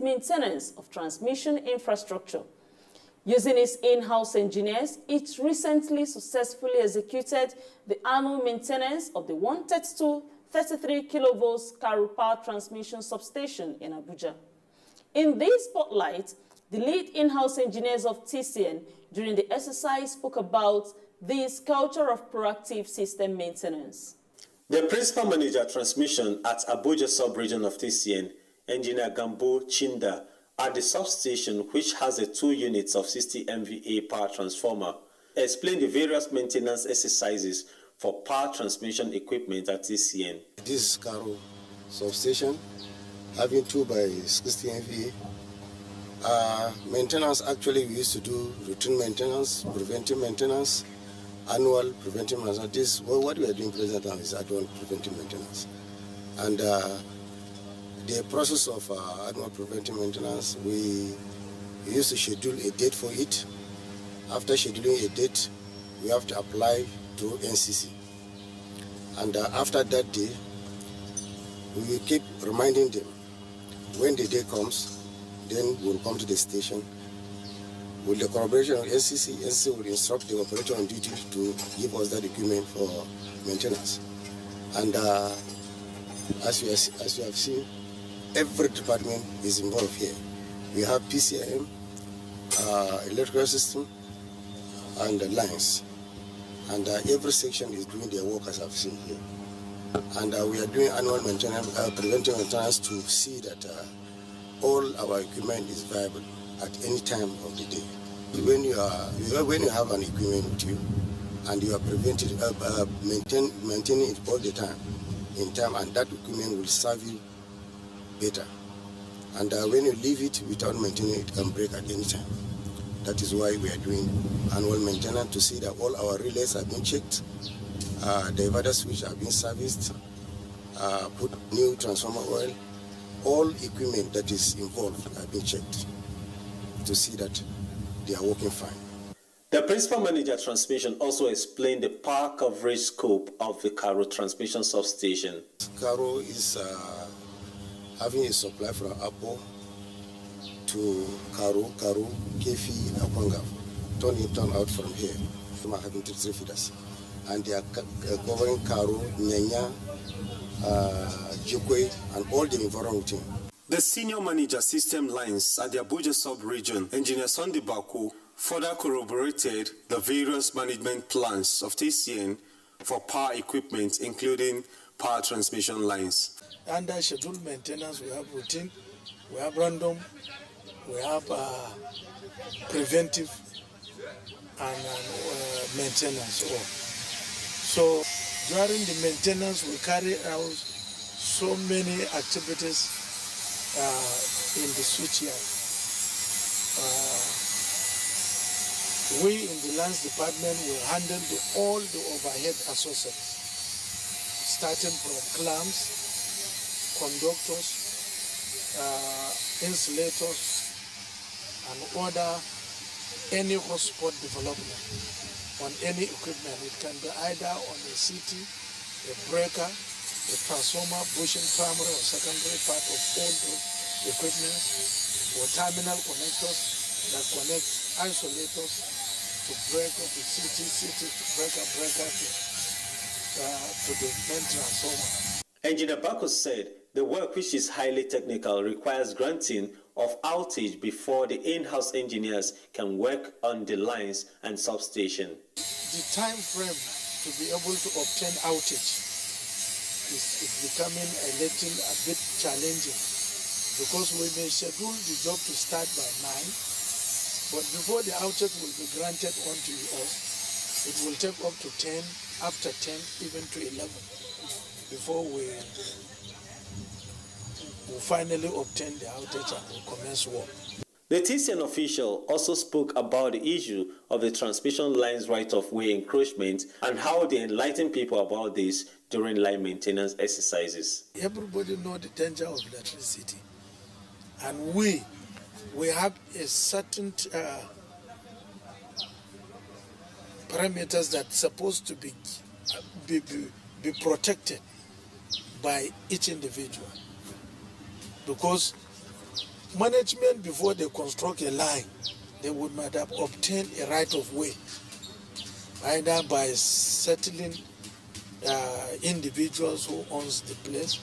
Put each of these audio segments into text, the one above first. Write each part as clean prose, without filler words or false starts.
maintenance of transmission infrastructure. Using its in-house engineers, it recently successfully executed the annual maintenance of the 132 33 kilovolts Karu power transmission substation in Abuja. In this spotlight, the lead in-house engineers of TCN during the exercise spoke about this culture of proactive system maintenance. The principal manager transmission at Abuja sub-region of TCN, Engineer Gambo Chinda, at the substation, which has a 2 units of 60 MVA power transformer, explained the various maintenance exercises for power transmission equipment at TCN. This is Karo substation, having 2 by 60 MVA. Maintenance, actually we used to do routine maintenance, preventive maintenance, annual preventive maintenance. This, what we are doing present now is annual preventive maintenance. And the process of annual preventive maintenance, we used to schedule a date for it. After scheduling a date, we have to apply to NCC. And after that day, we will keep reminding them. When the day comes, then we'll come to the station. With the collaboration of NCC will instruct the operator on duty to give us that equipment for maintenance. And as you have seen, every department is involved here. We have PCIM, electrical system, and the lines. And every section is doing their work, as I've seen here. And we are doing annual maintenance, preventive maintenance to see that all our equipment is viable at any time of the day. When you have an equipment with you and you are maintaining it all the time, in time, and that equipment will serve you better. And when you leave it without maintaining it, can break at any time. That is why we are doing annual maintenance to see that all our relays have been checked, the inverter switch have been serviced, put new transformer oil, all equipment that is involved have been checked to see that they are working fine. The principal manager transmission also explained the power coverage scope of the Karo transmission substation. Karo is having a supply from Apo to Karo, Kefi, Akwanga, turn out from here. From having 3 feeders. And they are covering Karo, Nyanya, Jukwe, and all the environment team. The senior manager system lines at the Abuja sub-region, Engineer Sunday Baku, further corroborated the various management plans of TCN for power equipment, including power transmission lines. Under scheduled maintenance, we have routine, we have random, we have preventive and maintenance. So during the maintenance, we carry out so many activities in the switchyard. We in the lands department will handle all the overhead associates, starting from clamps, conductors, insulators, and order any hotspot development on any equipment. It can be either on a CT, a breaker, a transformer, bushing primary or secondary part of all the equipment, or terminal connectors that connect isolators to breaker to CT to breaker to the main transformer. Engineer Baku said the work, which is highly technical, requires granting of outage before the in-house engineers can work on the lines and substation. The time frame to be able to obtain outage is becoming a bit challenging, because we may schedule the job to start by 9, but before the outage will be granted onto us, it will take up to 10, after 10, even to 11, before we will finally obtain the outage and will commence work. The TCN official also spoke about the issue of the transmission lines right-of-way encroachment and how they enlighten people about this during line maintenance exercises. Everybody knows the danger of electricity, and we have a certain parameters that's supposed to be protected by each individual, because management, before they construct a line, they would might have obtained a right of way, either by settling individuals who owns the place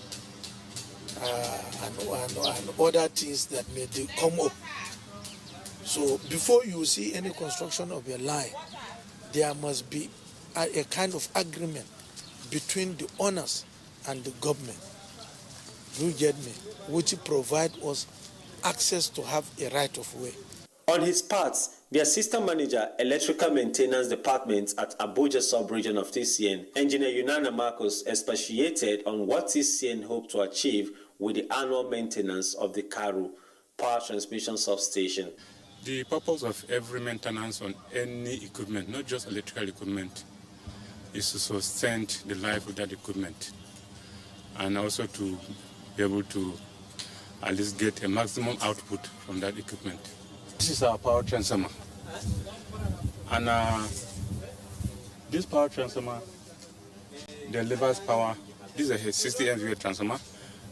and other things that may come up. So before you see any construction of a line, there must be a kind of agreement between the owners and the government. You get me? Which provide us access to have a right of way. On his part, the Assistant Manager, Electrical Maintenance Department at Abuja Sub-Region of TCN, Engineer Yunana Marcos, expatiated on what TCN hoped to achieve with the annual maintenance of the Karu Power Transmission Substation. The purpose of every maintenance on any equipment, not just electrical equipment, is to sustain the life of that equipment and also to be able to at least get a maximum output from that equipment. This is our power transformer. And this power transformer delivers power. This is a 60 MVA transformer,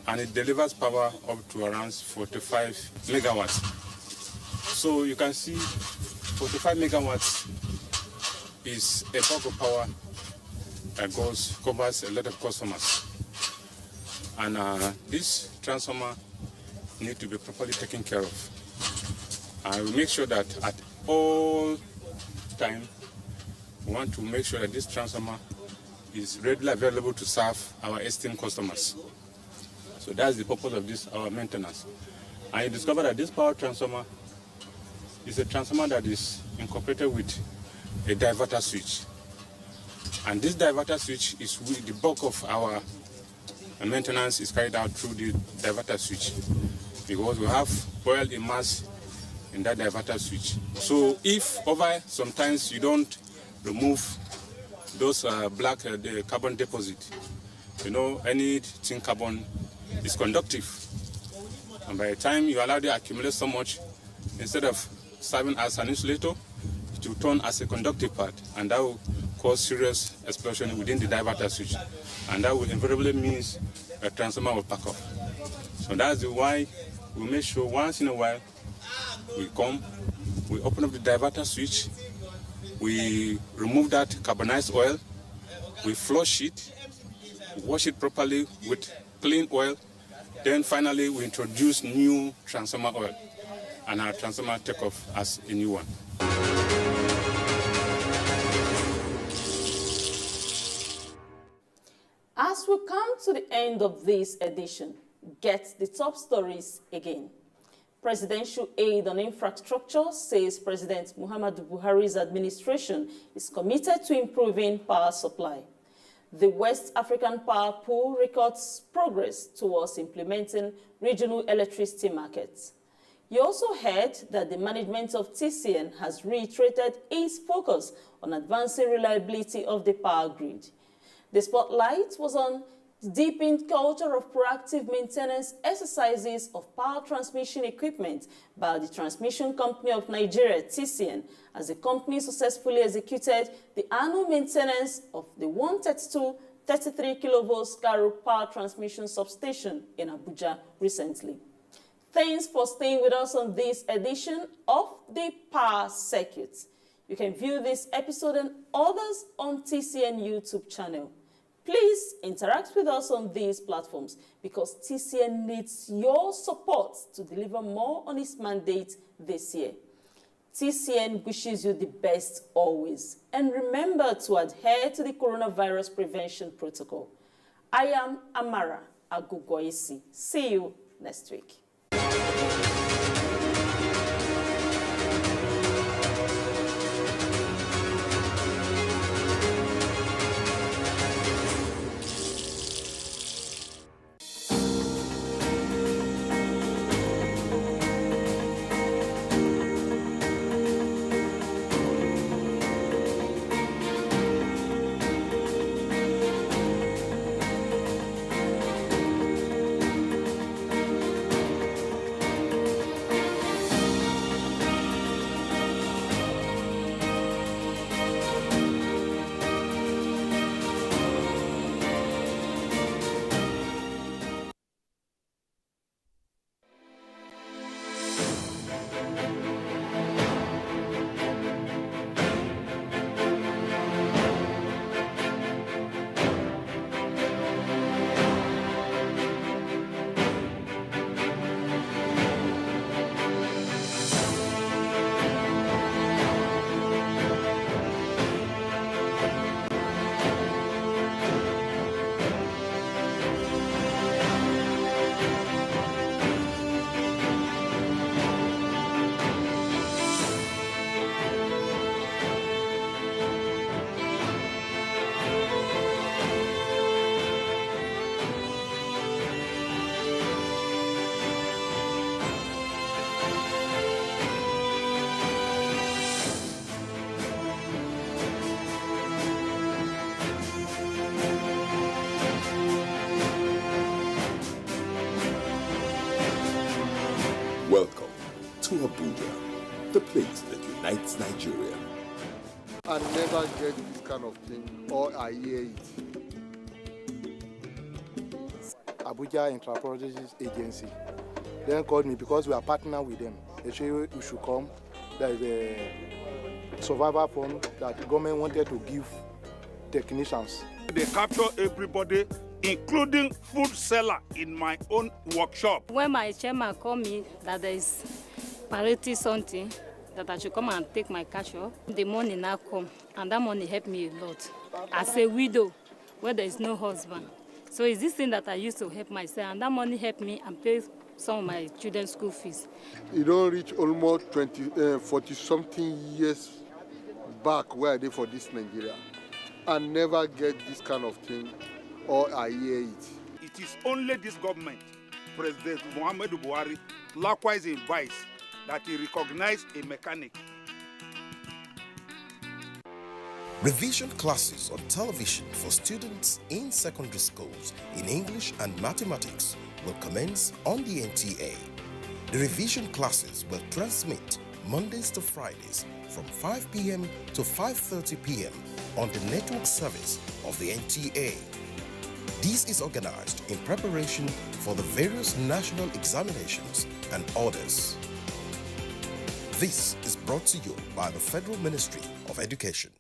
and it delivers power up to around 45 megawatts. So you can see 45 megawatts is a bulk of power that covers a lot of customers. And this transformer needs to be properly taken care of. I will make sure that at all time, we want to make sure that this transformer is readily available to serve our esteemed customers. So that's the purpose of this, our maintenance. And you discover that this power transformer is a transformer that is incorporated with a diverter switch. And this diverter switch is with the bulk of our maintenance is carried out through the diverter switch, because we have oil immersed in that diverter switch. So if over sometimes you don't remove those black carbon deposit, anything carbon is conductive. And by the time you allow it to accumulate so much, instead of serving as an insulator, it will turn as a conductive part, and that will cause serious explosion within the diverter switch. And that will invariably means a transformer will pack off. So that's why we make sure once in a while we come, we open up the diverter switch, we remove that carbonized oil, we flush it, wash it properly with clean oil, then finally we introduce new transformer oil, and our transformer take off as a new one. As we come to the end of this edition, get the top stories again. Presidential aid on infrastructure says President Muhammadu Buhari's administration is committed to improving power supply. The West African Power Pool records progress towards implementing regional electricity markets. You also heard that the management of TCN has reiterated its focus on advancing reliability of the power grid. The spotlight was on the deepened culture of proactive maintenance exercises of power transmission equipment by the Transmission Company of Nigeria, TCN, as the company successfully executed the annual maintenance of the 132 33 kilovolts Karu power transmission substation in Abuja recently. Thanks for staying with us on this edition of the Power Circuit. You can view this episode and others on TCN YouTube channel. Please interact with us on these platforms because TCN needs your support to deliver more on its mandate this year. TCN wishes you the best always. And remember to adhere to the coronavirus prevention protocol. I am Amara Agugoisi. See you next week. to Abuja, the place that unites Nigeria. I never get this kind of thing, or I hear it. Abuja Intraproducers Agency. They called me because we are partner with them. They say we should come. There is a survivor fund that the government wanted to give technicians. They capture everybody, including food seller in my own workshop. When my chairman called me that there is parity something, that I should come and take my cash off, the money now come, and that money helped me a lot. As a widow, where there is no husband. So it's this thing that I used to help myself, and that money helped me and pay some of my children's school fees. You don't reach almost 40-something years back where I did for this Nigeria. I never get this kind of thing, or I hear it. It is only this government, President Muhammadu Buhari, likewise in Vice, that he recognized a mechanic. Revision classes on television for students in secondary schools in English and mathematics will commence on the NTA. The revision classes will transmit Mondays to Fridays from 5 p.m. to 5:30 p.m. on the network service of the NTA. This is organized in preparation for the various national examinations and orders. This is brought to you by the Federal Ministry of Education.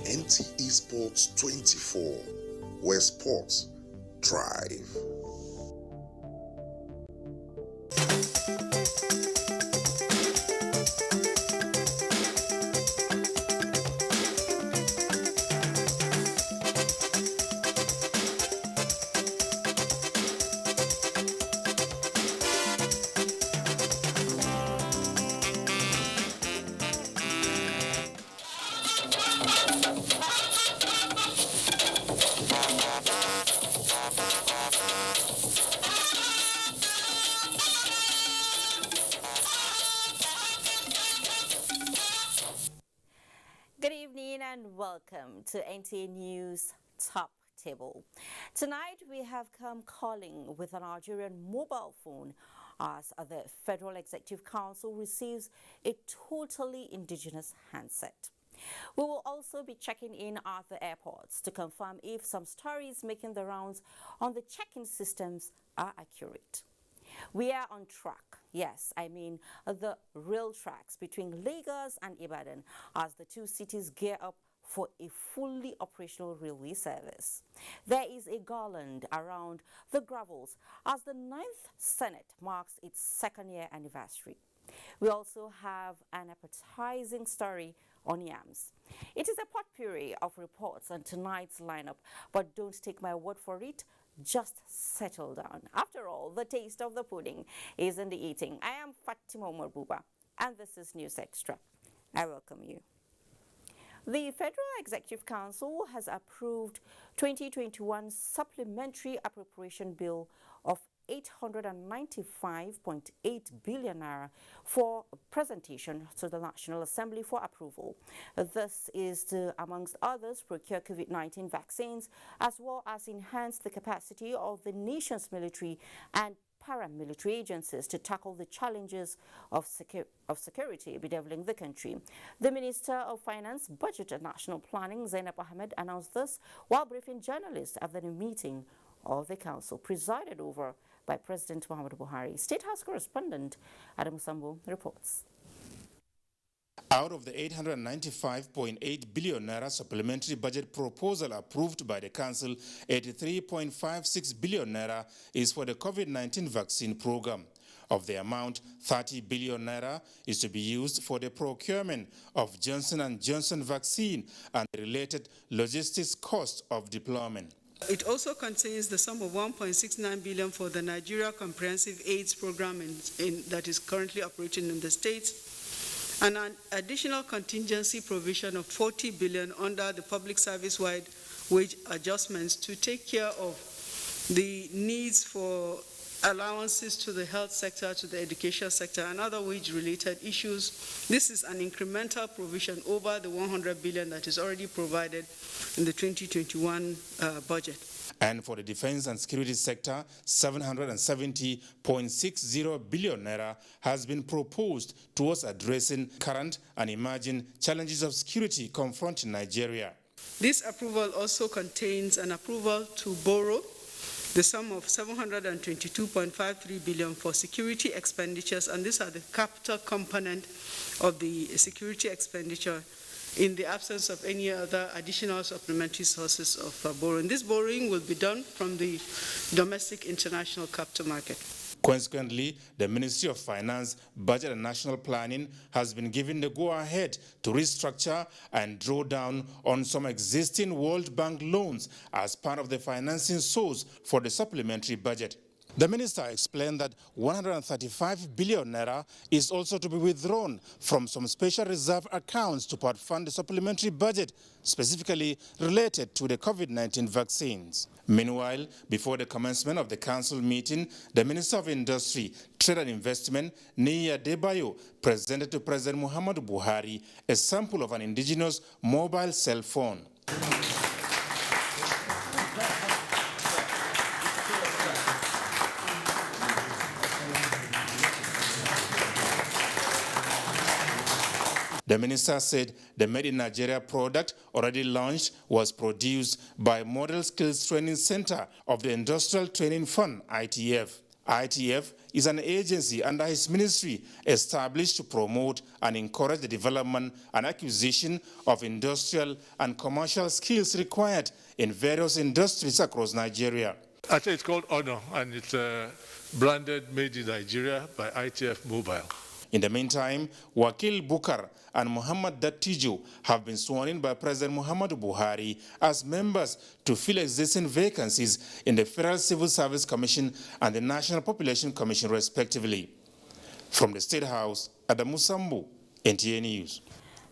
NTA Sports 24, where sports thrive. Good evening and welcome to NTA News Top Table. Tonight we have come calling with a Nigerian mobile phone as the Federal Executive Council receives a totally indigenous handset. We will also be checking in at the airports to confirm if some stories making the rounds on the check-in systems are accurate. We are on track, yes, I mean the rail tracks between Lagos and Ibadan as the two cities gear up for a fully operational railway service. There is a garland around the gravels as the 9th Senate marks its second-year anniversary. We also have an appetizing story on yams. It is a potpourri of reports on tonight's lineup, but don't take my word for it. Just settle down. After all, the taste of the pudding is in the eating. I am Fatima Marbuba, and this is News Extra. I welcome you. The Federal Executive Council has approved 2021 Supplementary Appropriation Bill of 895.8 billion naira for presentation to the National Assembly for approval. This is to, amongst others, procure COVID-19 vaccines, as well as enhance the capacity of the nation's military and paramilitary agencies to tackle the challenges of security bedeviling the country. The Minister of Finance, Budget and National Planning, Zainab Ahmed, announced this while briefing journalists at the meeting of the council presided over by President Muhammadu Buhari. State House correspondent Adam Sambo reports. Out of the 895.8 billion naira supplementary budget proposal approved by the council, 83.56 billion naira is for the COVID-19 vaccine program. Of the amount, 30 billion naira is to be used for the procurement of Johnson & Johnson vaccine and the related logistics cost of deployment. It also contains the sum of 1.69 billion for the Nigeria Comprehensive AIDS Program that is currently operating in the states, and an additional contingency provision of 40 billion under the public service-wide wage adjustments to take care of the needs for allowances to the health sector, to the education sector, and other wage-related issues. This is an incremental provision over the 100 billion that is already provided in the 2021 budget. And for the defense and security sector, 770.60 billion naira has been proposed towards addressing current and emerging challenges of security confronting Nigeria. This approval also contains an approval to borrow the sum of 722.53 billion for security expenditures, and these are the capital component of the security expenditure in the absence of any other additional supplementary sources of borrowing. This borrowing will be done from the domestic international capital market. Consequently, the Ministry of Finance, Budget and National Planning has been given the go-ahead to restructure and draw down on some existing World Bank loans as part of the financing source for the supplementary budget. The minister explained that 135 billion naira is also to be withdrawn from some special reserve accounts to part fund the supplementary budget, specifically related to the COVID-19 vaccines. Meanwhile, before the commencement of the council meeting, the Minister of Industry, Trade and Investment, Niya Debayo, presented to President Muhammadu Buhari a sample of an indigenous mobile cell phone. The minister said the Made in Nigeria product already launched was produced by Model Skills Training Center of the Industrial Training Fund, ITF. ITF is an agency under his ministry established to promote and encourage the development and acquisition of industrial and commercial skills required in various industries across Nigeria. Actually, it's called Honor, and it's branded Made in Nigeria by ITF Mobile. In the meantime, Wakil Bukar and Muhammad Dattijo have been sworn in by President Muhammadu Buhari as members to fill existing vacancies in the Federal Civil Service Commission and the National Population Commission, respectively. From the State House, Adamu Sambu, NTA News.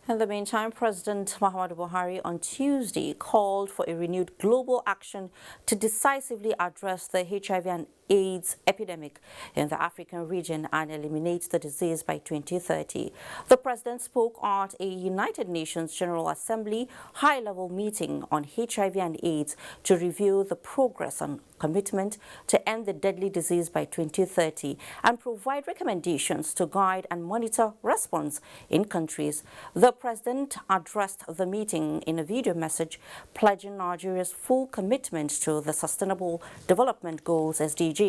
In the meantime, President Muhammadu Buhari on Tuesday called for a renewed global action to decisively address the HIV and AIDS epidemic in the African region and eliminate the disease by 2030. The president spoke at a United Nations General Assembly high-level meeting on HIV and AIDS to review the progress and commitment to end the deadly disease by 2030 and provide recommendations to guide and monitor response in countries. The president addressed the meeting in a video message pledging Nigeria's full commitment to the Sustainable Development Goals, SDG,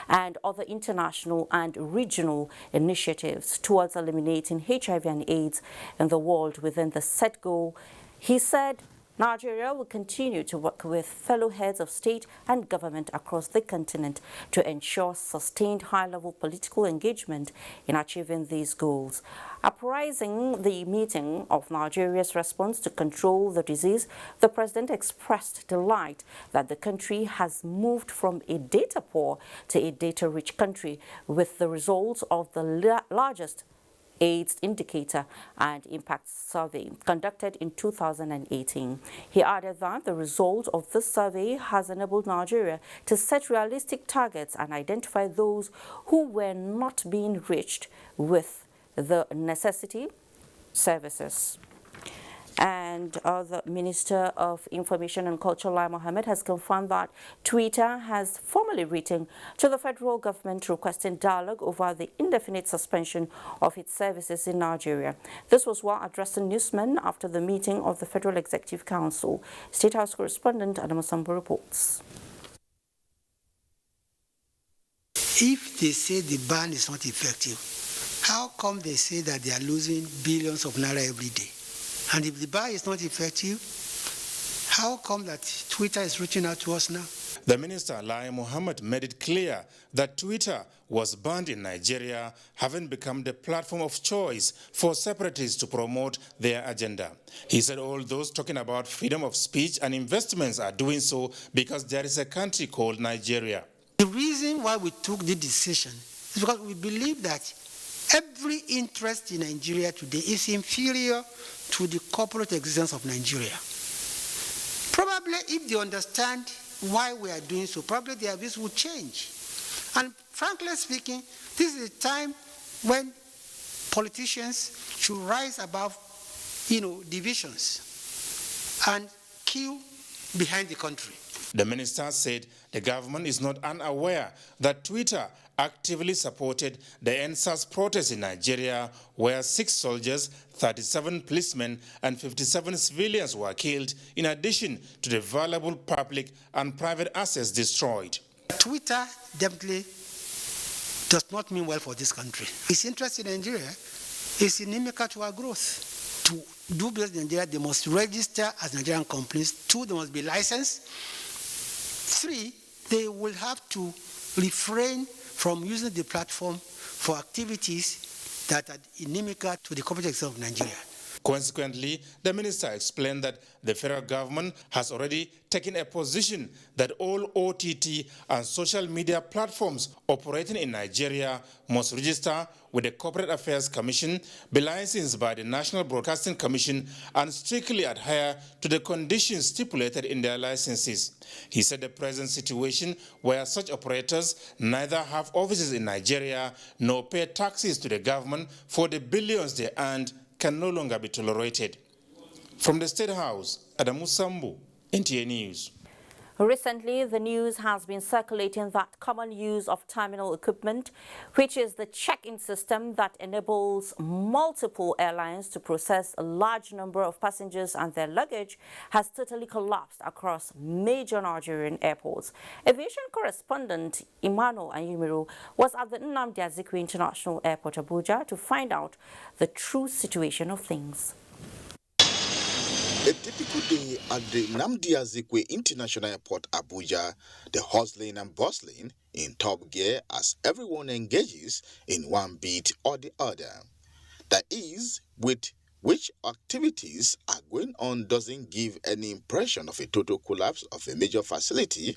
and other international and regional initiatives towards eliminating HIV and AIDS in the world within the set goal. He said Nigeria will continue to work with fellow heads of state and government across the continent to ensure sustained high-level political engagement in achieving these goals. Uprising the meeting of Nigeria's response to control the disease, the president expressed delight that the country has moved from a data-poor to a data-rich country with the results of the largest AIDS indicator and impact survey conducted in 2018. He added that the result of this survey has enabled Nigeria to set realistic targets and identify those who were not being reached with the necessity services. And the Minister of Information and Culture, Lai Mohammed, has confirmed that Twitter has formally written to the federal government requesting dialogue over the indefinite suspension of its services in Nigeria. This was while addressing newsmen after the meeting of the Federal Executive Council. State House correspondent Adam Sambo reports. If they say the ban is not effective, how come they say that they are losing billions of naira every day? And if the ban is not effective, how come that Twitter is reaching out to us now? The minister, Lai Mohammed, made it clear that Twitter was banned in Nigeria, having become the platform of choice for separatists to promote their agenda. He said all those talking about freedom of speech and investments are doing so because there is a country called Nigeria. The reason why we took the decision is because we believe that every interest in Nigeria today is inferior to the corporate existence of Nigeria. Probably if they understand why we are doing so, probably their views will change. And frankly speaking, this is a time when politicians should rise above, divisions and queue behind the country. The minister said the government is not unaware that Twitter actively supported the NSAS protests in Nigeria, where 6 soldiers, 37 policemen, and 57 civilians were killed, in addition to the valuable public and private assets destroyed. Twitter definitely does not mean well for this country. Its interest in Nigeria is inimical to our growth. To do business in Nigeria, they must register as Nigerian companies. 2, they must be licensed. 3, they will have to refrain from using the platform for activities that are inimical to the corporate existence of Nigeria. Consequently, the minister explained that the federal government has already taken a position that all OTT and social media platforms operating in Nigeria must register with the Corporate Affairs Commission, be licensed by the National Broadcasting Commission, and strictly adhere to the conditions stipulated in their licenses. He said the present situation where such operators neither have offices in Nigeria nor pay taxes to the government for the billions they earned can no longer be tolerated. From the State House, Adamu Sambu, NTA News. Recently, the news has been circulating that common use of terminal equipment, which is the check-in system that enables multiple airlines to process a large number of passengers and their luggage, has totally collapsed across major Nigerian airports. Aviation correspondent Emmanuel Ayimiru was at the Nnamdi Azikiwe International Airport, Abuja, to find out the true situation of things. A typical day at the Nnamdi Azikiwe International Airport, Abuja, the hustling and bustling in top gear as everyone engages in one bit or the other. That is, with which activities are going on doesn't give any impression of a total collapse of a major facility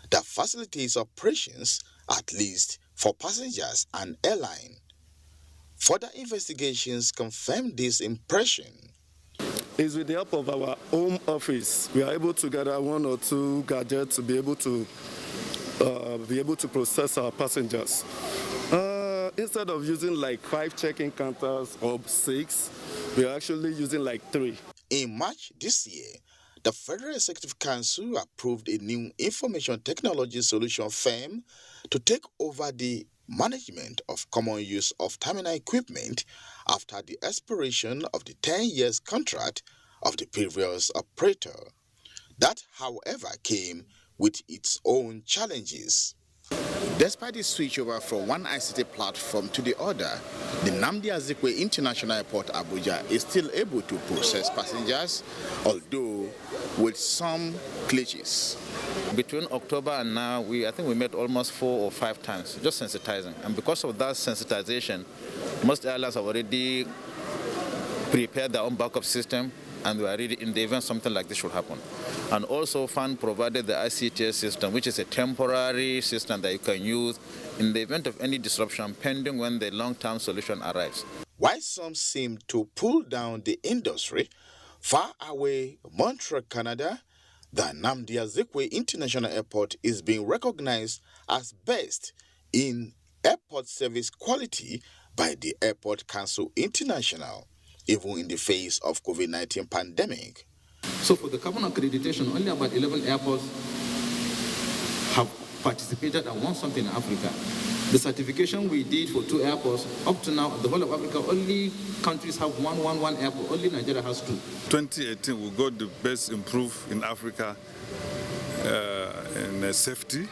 that facilitates operations, at least for passengers and airline. Further investigations confirm this impression. Is with the help of our home office, we are able to gather 1 or 2 gadgets to be able to process our passengers. Instead of using like 5 check-in counters or 6, we are actually using like 3. In March this year, the Federal Executive Council approved a new information technology solution firm to take over the management of common use of terminal equipment after the expiration of the 10 years contract of the previous operator. That, however, came with its own challenges. Despite the switchover from one ICT platform to the other, the Nnamdi Azikiwe International Airport Abuja is still able to process passengers, although with some glitches. Between October and now, I think we met almost 4 or 5 times, just sensitizing. And because of that sensitization, most airlines have already prepared their own backup system, and we are ready in the event something like this should happen. And also, FAN provided the ICTS system, which is a temporary system that you can use in the event of any disruption, pending when the long-term solution arrives. While some seem to pull down the industry, far away Montreal, Canada, the Nnamdi Azikiwe International Airport is being recognized as best in airport service quality by the Airport Council International, even in the face of COVID-19 pandemic. So for the carbon accreditation, only about 11 airports have participated and won something in Africa. The certification we did for 2 airports, up to now, the whole of Africa, only countries have one airport. Only Nigeria has 2. 2018, we got the best improved in Africa in safety.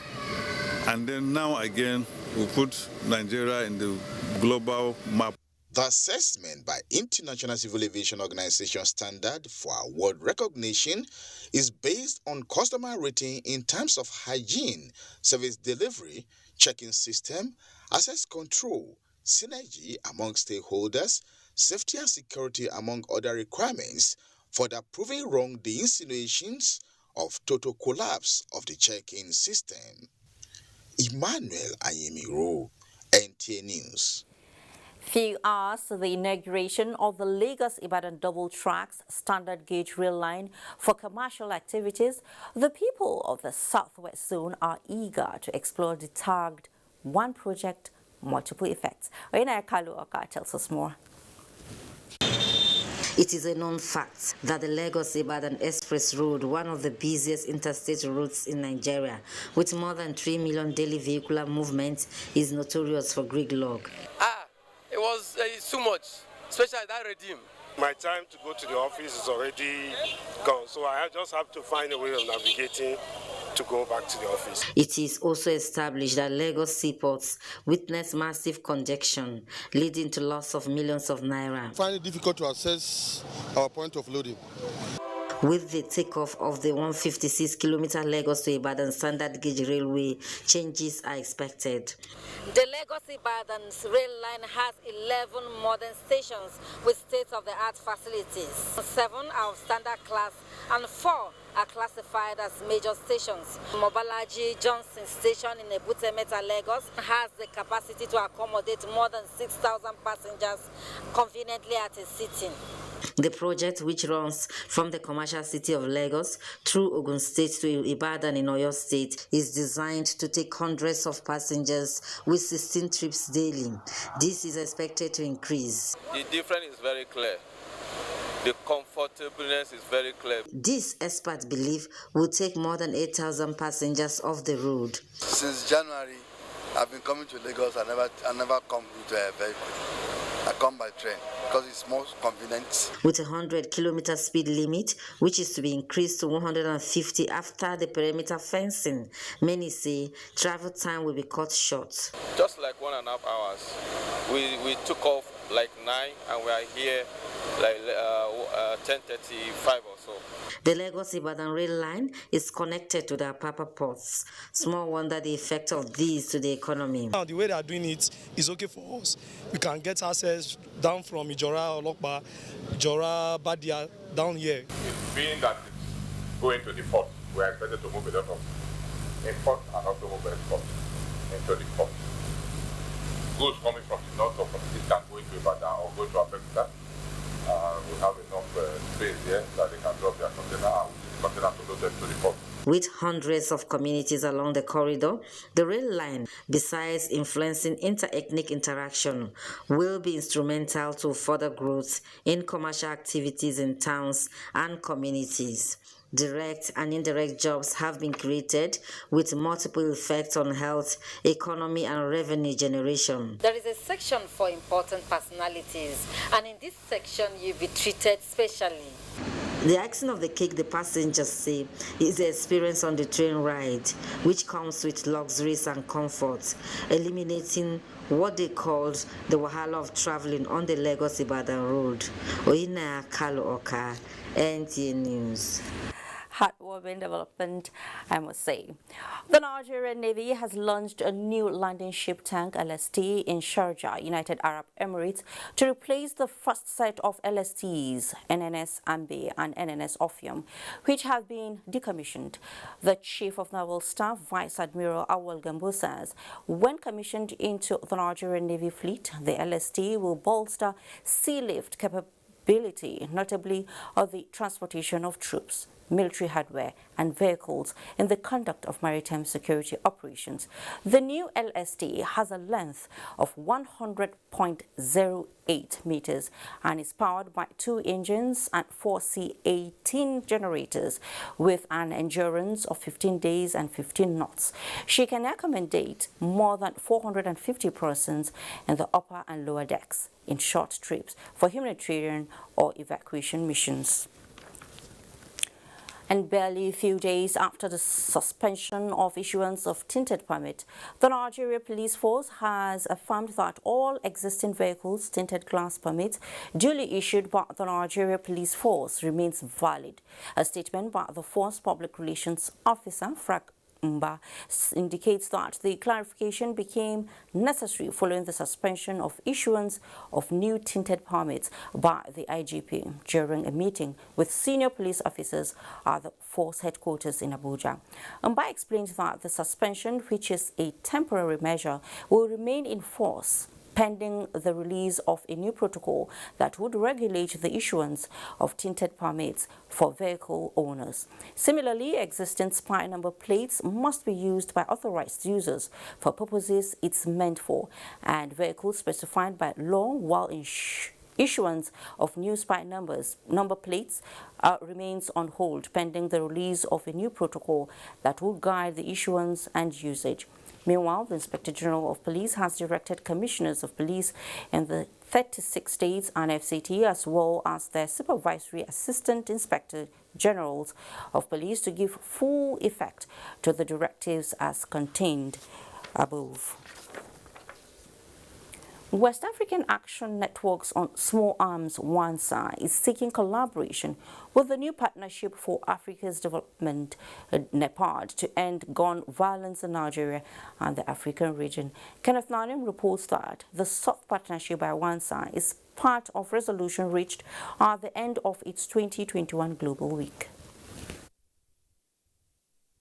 And then now again, we put Nigeria in the global map. The assessment by International Civil Aviation Organization standard for award recognition is based on customer rating in terms of hygiene, service delivery, check-in system, access control, synergy among stakeholders, safety and security among other requirements, further proving wrong the insinuations of total collapse of the check-in system. Emmanuel Ayemiro, NTA News. Few hours to the inauguration of the Lagos-Ibadan double-track standard gauge rail line for commercial activities, the people of the Southwest Zone are eager to explore the tagged One Project, Multiple Effects. NTA-Kano tells us more. It is a known fact that the Lagos-Ibadan Express Road, one of the busiest interstate routes in Nigeria, with more than 3 million daily vehicular movement, is notorious for gridlock. It was too much, especially that redeem. My time to go to the office is already gone, so I just have to find a way of navigating to go back to the office. It is also established that Lagos seaports witness massive congestion, leading to loss of millions of naira. I find it difficult to access our point of loading. With the takeoff of the 156-kilometer Lagos to Ibadan standard gauge railway, changes are expected. The Lagos-Ibadan rail line has 11 modern stations with state-of-the-art facilities. 7 are of standard class and 4 are classified as major stations. Mobalaji Johnson Station in Ebutemeta, Lagos has the capacity to accommodate more than 6,000 passengers conveniently at a sitting. The project, which runs from the commercial city of Lagos through Ogun State to Ibadan in Oyo State, is designed to take hundreds of passengers with 16 trips daily. This is expected to increase. The difference is very clear. The comfortableness is very clear. This, experts believe, will take more than 8,000 passengers off the road. Since January, I've been coming to Lagos. I never come into a vehicle. I come by train because it's more convenient. With a 100-kilometer speed limit, which is to be increased to 150 after the perimeter fencing, many say travel time will be cut short. Just like 1.5 hours. We took off like 9 and we are here like 10:35 or so. The Lagos-Ibadan rail line is connected to the Apapa ports. Small wonder the effect of these to the economy. Now, the way they are doing it is okay for us. We can get access down from Ijora, Olokpa, Ijora, Badia, down here. Being that it's going to the port, we are expected to move a lot of imports and automobile exports into the port. Goods coming from the north or from the east can go into Ibadan or go to Abuja. We have enough space here that they can drop their container and container to load them to the port. With hundreds of communities along the corridor, the rail line, besides influencing inter-ethnic interaction, will be instrumental to further growth in commercial activities in towns and communities. Direct and indirect jobs have been created with multiple effects on health, economy, and revenue generation. There is a section for important personalities, and in this section you'll be treated specially. The icing of the cake, the passengers say, is the experience on the train ride, which comes with luxuries and comforts, eliminating what they called the wahala of traveling on the Lagos-Ibadan road. Kalo Oka, NTA News. Heartwarming development, I must say. The Nigerian Navy has launched a new landing ship tank LST in Sharjah, United Arab Emirates, to replace the first set of LSTs, NNS Ambe and NNS Ophium, which have been decommissioned. The Chief of Naval Staff, Vice Admiral Awal Gambo, says when commissioned into the Nigerian Navy fleet, the LST will bolster sea lift capability, notably of the transportation of troops, military hardware and vehicles in the conduct of maritime security operations. The new LST has a length of 100.08 meters and is powered by 2 engines and 4 C-18 generators with an endurance of 15 days and 15 knots. She can accommodate more than 450 persons in the upper and lower decks in short trips for humanitarian or evacuation missions. And barely a few days after the suspension of issuance of tinted permit, the Nigeria Police Force has affirmed that all existing vehicles tinted glass permits duly issued by the Nigeria Police Force remains valid. A statement by the Force Public Relations Officer, Frank Mba, indicates that the clarification became necessary following the suspension of issuance of new tinted permits by the IGP during a meeting with senior police officers at the force headquarters in Abuja. Mba explained that the suspension, which is a temporary measure, will remain in force pending the release of a new protocol that would regulate the issuance of tinted permits for vehicle owners. Similarly, existing spy number plates must be used by authorized users for purposes it's meant for, and vehicles specified by law, while issuance of new spy number plates remains on hold pending the release of a new protocol that will guide the issuance and usage. Meanwhile, the Inspector General of Police has directed commissioners of police in the 36 states and FCT, as well as their supervisory assistant inspector generals of police, to give full effect to the directives as contained above. West African Action Networks on Small Arms WANSA is seeking collaboration with the new Partnership for Africa's Development, NEPAD, to end gun violence in Nigeria and the African region. Kenneth Nanim reports that the South Partnership by WANSA is part of resolution reached at the end of its 2021 Global Week.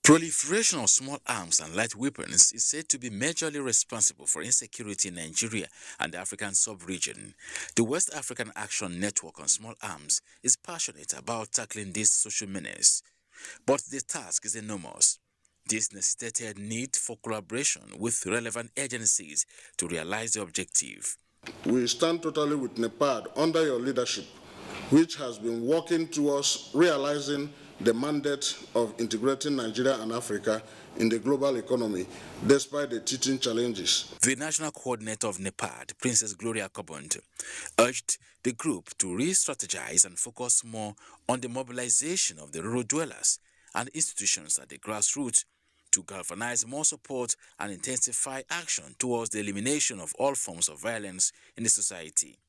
Proliferation of small arms and light weapons is said to be majorly responsible for insecurity in Nigeria and the African sub-region. The West African Action Network on Small Arms is passionate about tackling this social menace, but the task is enormous. This necessitated need for collaboration with relevant agencies to realize the objective. We stand totally with NEPAD under your leadership, which has been working towards realizing the mandate of integrating Nigeria and Africa in the global economy, despite the teething challenges. The national coordinator of NEPAD, Princess Gloria Cobont, urged the group to re-strategize and focus more on the mobilization of the rural dwellers and institutions at the grassroots to galvanize more support and intensify action towards the elimination of all forms of violence in the society.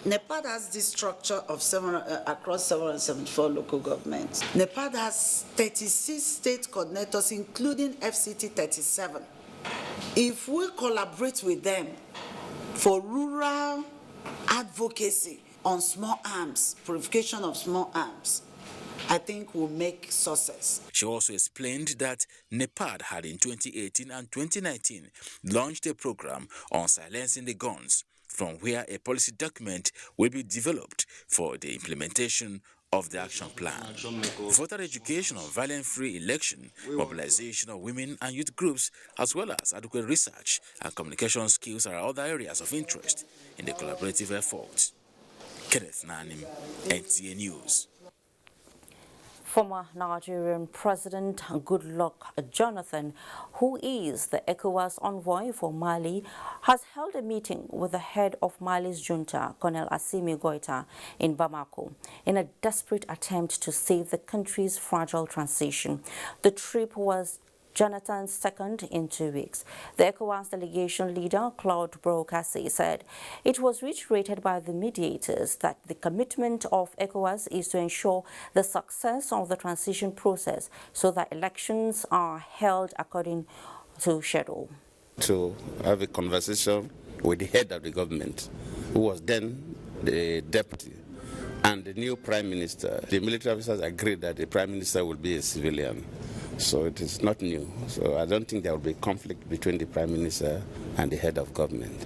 NEPAD has this structure of across 774 local governments. NEPAD has 36 state coordinators, including FCT 37. If we collaborate with them for rural advocacy on small arms, purification of small arms, I think we'll make success. She also explained that NEPAD had in 2018 and 2019 launched a program on silencing the guns, from where a policy document will be developed for the implementation of the action plan. Voter education on violence-free election, mobilization of women and youth groups, as well as adequate research and communication skills are other areas of interest in the collaborative efforts. Kenneth Nanim, NTA News. Former Nigerian President Goodluck Jonathan, who is the ECOWAS envoy for Mali, has held a meeting with the head of Mali's junta, Colonel Assimi Goïta, in Bamako, in a desperate attempt to save the country's fragile transition. The trip was Jonathan's second in 2 weeks. The ECOWAS delegation leader, Claude Brocassi, said it was reiterated by the mediators that the commitment of ECOWAS is to ensure the success of the transition process so that elections are held according to schedule. To have a conversation with the head of the government, who was then the deputy, and the new prime minister. The military officers agreed that the prime minister will be a civilian. So it is not new. So I don't think there will be conflict between the Prime Minister and the head of government.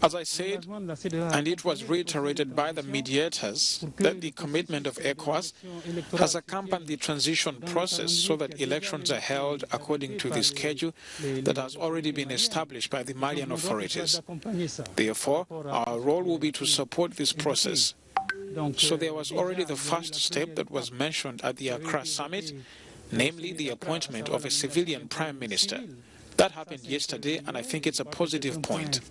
As I said, and it was reiterated by the mediators, that the commitment of ECOWAS has accompanied the transition process so that elections are held according to the schedule that has already been established by the Malian authorities. Therefore, our role will be to support this process. So there was already the first step that was mentioned at the Accra summit, namely the appointment of a civilian prime minister. That happened yesterday, and I think it's a positive point.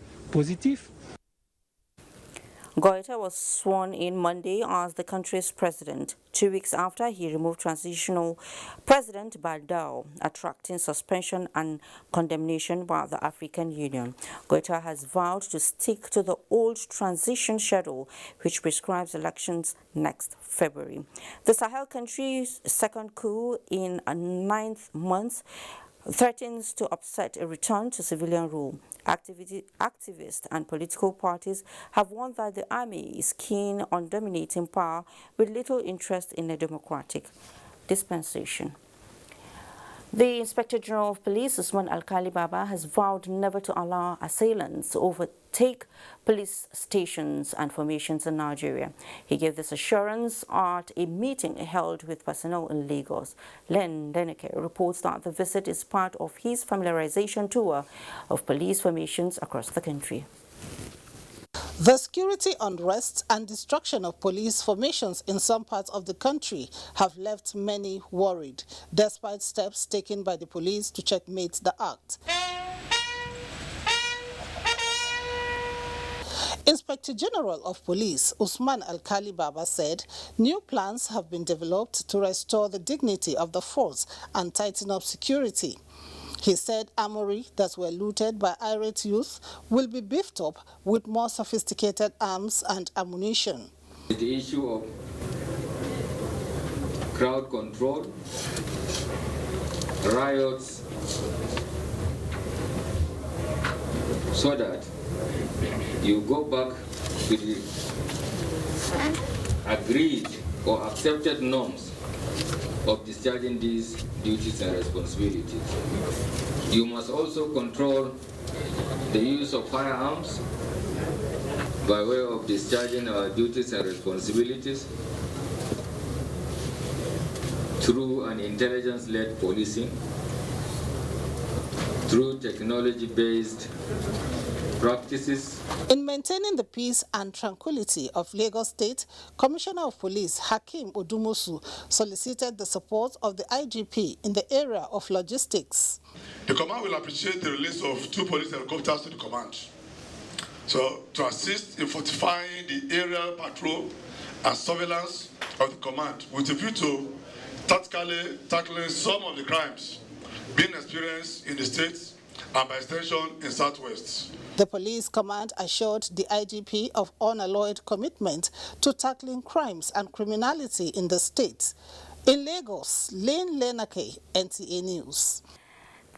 Goïta was sworn in Monday as the country's president, 2 weeks after he removed transitional President Baldao, attracting suspension and condemnation by the African Union. Goïta has vowed to stick to the old transition schedule, which prescribes elections next February. The Sahel country's second coup in 9 months threatens to upset a return to civilian rule. Activists and political parties have warned that the army is keen on dominating power with little interest in a democratic dispensation. The Inspector General of Police, Usman Alkali Baba, has vowed never to allow assailants to overtake police stations and formations in Nigeria. He gave this assurance at a meeting held with personnel in Lagos. Len Deneke reports that the visit is part of his familiarization tour of police formations across the country. The security unrest and destruction of police formations in some parts of the country have left many worried, despite steps taken by the police to checkmate the act. Inspector General of Police Usman Alkali Baba said new plans have been developed to restore the dignity of the force and tighten up security. He said armory that were looted by irate youth will be beefed up with more sophisticated arms and ammunition. The issue of crowd control, riots, so that you go back to the agreed or accepted norms of discharging these duties and responsibilities. You must also control the use of firearms by way of discharging our duties and responsibilities through an intelligence-led policing, through technology-based practices. In maintaining the peace and tranquility of Lagos State, Commissioner of Police Hakeem Odumusu solicited the support of the IGP in the area of logistics. The command will appreciate the release of 2 police helicopters to the command, so to assist in fortifying the aerial patrol and surveillance of the command with a view to tactically tackling some of the crimes being experienced in the state and by extension in Southwest. The police command assured the IGP of unalloyed commitment to tackling crimes and criminality in the state. In Lagos, Lane Lenake, NTA News.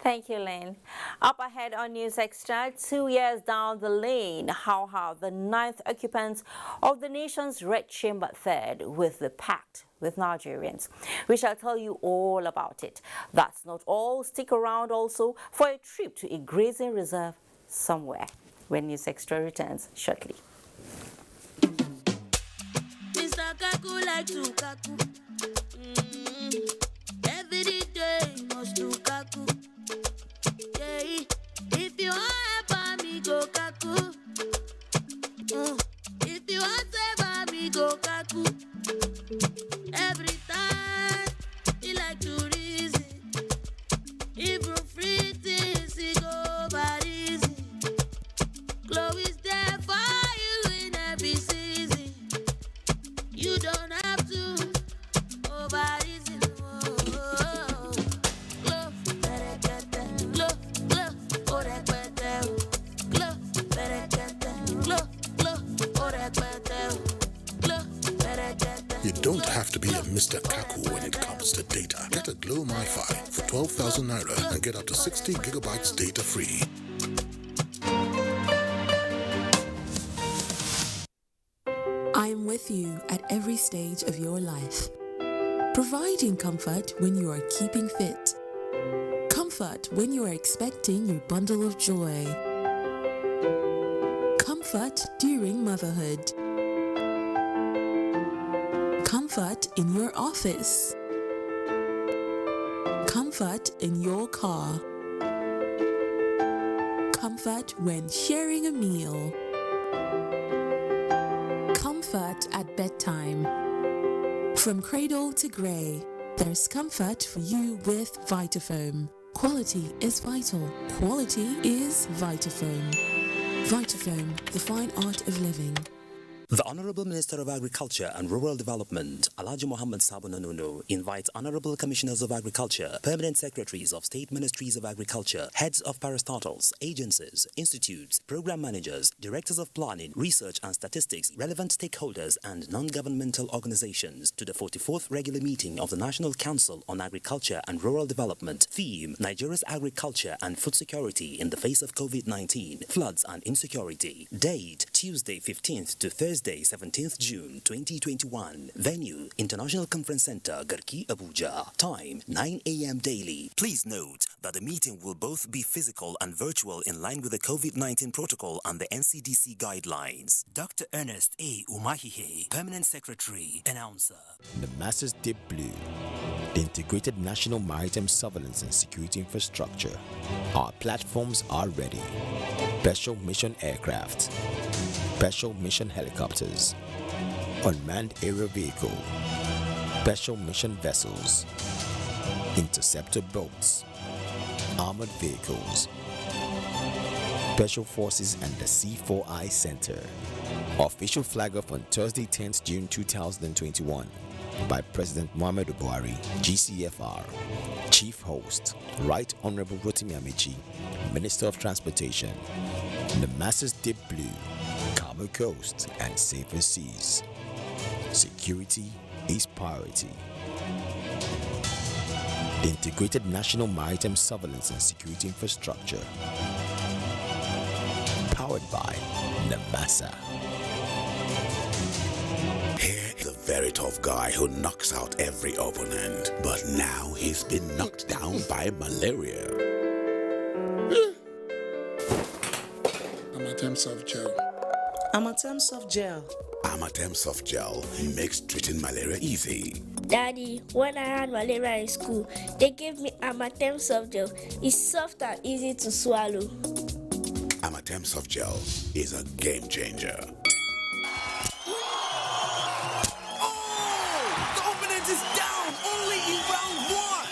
Thank you, Lane. Up ahead on News Extra, 2 years down the lane, how have the 9th occupants of the nation's Red Chamber fared with the pact with Nigerians? We shall tell you all about it. That's not all. Stick around also for a trip to a grazing reserve somewhere when News Extra returns shortly. Mr. Kaku like to Kaku. Every day must do Kaku. Yeah. If you want help me go Kaku. If you want save me go Kaku. Every time Mr. Kaku when it comes to data. Get a Glow MiFi for 12,000 Naira and get up to 60 gigabytes data free. I am with you at every stage of your life, providing comfort when you are keeping fit, comfort when you are expecting your bundle of joy, comfort during motherhood, comfort in your office, comfort in your car, comfort when sharing a meal, comfort at bedtime. From cradle to grey, there's comfort for you with Vitafoam. Quality is vital. Quality is Vitafoam. Vitafoam, the fine art of living. The Honorable Minister of Agriculture and Rural Development, Alhaji Mohammed Sabo Nonono, invites Honorable Commissioners of Agriculture, Permanent Secretaries of State Ministries of Agriculture, Heads of Parastatals, Agencies, Institutes, Program Managers, Directors of Planning, Research and Statistics, relevant stakeholders and non-governmental organizations to the 44th Regular Meeting of the National Council on Agriculture and Rural Development. Theme: Nigeria's Agriculture and Food Security in the Face of COVID-19, Floods and Insecurity. Date: Tuesday 15th to Thursday 17th June 2021. Venue: International Conference Center, Garki, Abuja. Time: 9 a.m. daily. Please note that the meeting will both be physical and virtual in line with the COVID-19 protocol and the NCDC guidelines. Dr. Ernest A. Umahihe, Permanent Secretary, Announcer. The Masters Deep Blue, the Integrated National Maritime Surveillance and Security Infrastructure. Our platforms are ready. Special Mission Aircraft, Special Mission Helicopters, Unmanned Aerial Vehicle, Special Mission Vessels, Interceptor Boats, Armored Vehicles, Special Forces and the C4I Center. Official flag off on Thursday 10th June 2021 by President Muhammadu Buhari, GCFR. Chief Host, Right Honorable Rotimi Amici, Minister of Transportation. The Masters Deep Blue, calmer coast and safer seas. Security is priority. The Integrated National Maritime Surveillance and Security Infrastructure. Powered by NAMASA. Here is a very tough guy who knocks out every opponent, but now he's been knocked down by malaria. Amatem Soft Gel. Amatem Soft Gel. Amatem Soft Gel makes treating malaria easy. Daddy, when I had malaria in school, they gave me Amatem Soft Gel. It's soft and easy to swallow. Amatem Soft Gel is a game changer. The opponent is down only in round one.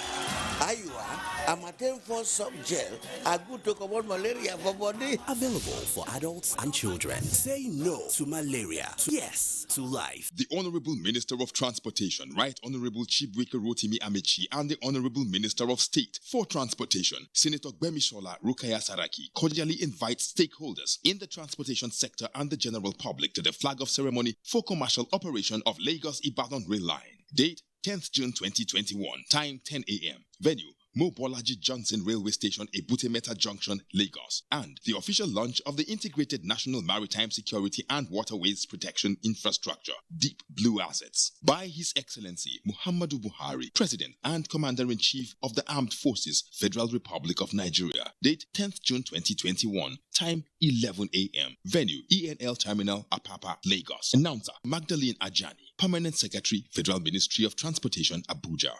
Amatem for Soft Gel are good to combat malaria for body. Available for adults and children. Say no to malaria. Yes to life. The Honorable Minister of Transportation, Right Honorable Chibweke Rotimi Amici, and the Honorable Minister of State for Transportation, Senator Gbemisola Rukaya Saraki, cordially invite stakeholders in the transportation sector and the general public to the flag-off ceremony for commercial operation of Lagos-Ibadan Rail Line. Date: 10th June 2021. Time: 10 a.m. Venue: Mobolaji Johnson Railway Station, Ebute Meta Junction, Lagos, and the official launch of the Integrated National Maritime Security and Waterways Protection Infrastructure, Deep Blue Assets, by His Excellency Muhammadu Buhari, President and Commander-in-Chief of the Armed Forces, Federal Republic of Nigeria. Date: 10th June 2021. Time: 11 a.m. Venue: ENL Terminal, Apapa, Lagos. Announcer: Magdalene Ajani, Permanent Secretary, Federal Ministry of Transportation, Abuja.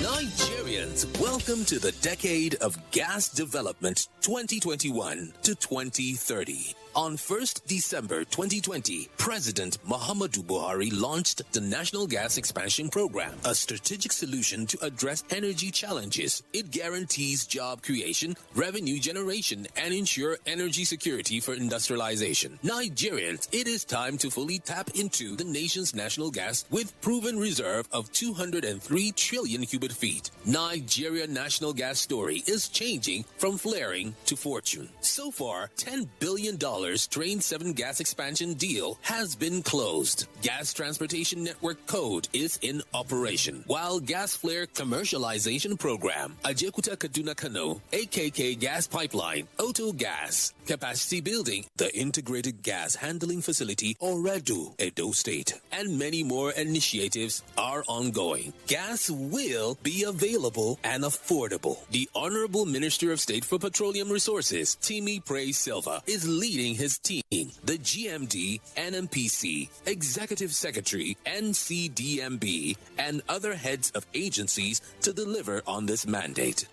Nigerians, welcome to the Decade of Gas Development 2021 to 2030. On 1st December 2020, President Muhammadu Buhari launched the National Gas Expansion Program, a strategic solution to address energy challenges. It guarantees job creation, revenue generation, and ensure energy security for industrialization. Nigerians, it is time to fully tap into the nation's national gas with proven reserve of 203 trillion cubic feet. Nigeria national gas story is changing from flaring to fortune. So far, $10 billion Train 7 gas expansion deal has been closed. Gas Transportation Network Code is in operation, while gas flare commercialization program, Ajekuta Kaduna Kano, AKK gas pipeline, Auto Gas, capacity building, the integrated gas handling facility, Oredu, Edo State, and many more initiatives are ongoing. Gas will be available and affordable. The Honorable Minister of State for Petroleum Resources, Timi Praise Silva, is leading his team, the GMD, NMPC, Executive Secretary, NCDMB, and other heads of agencies to deliver on this mandate.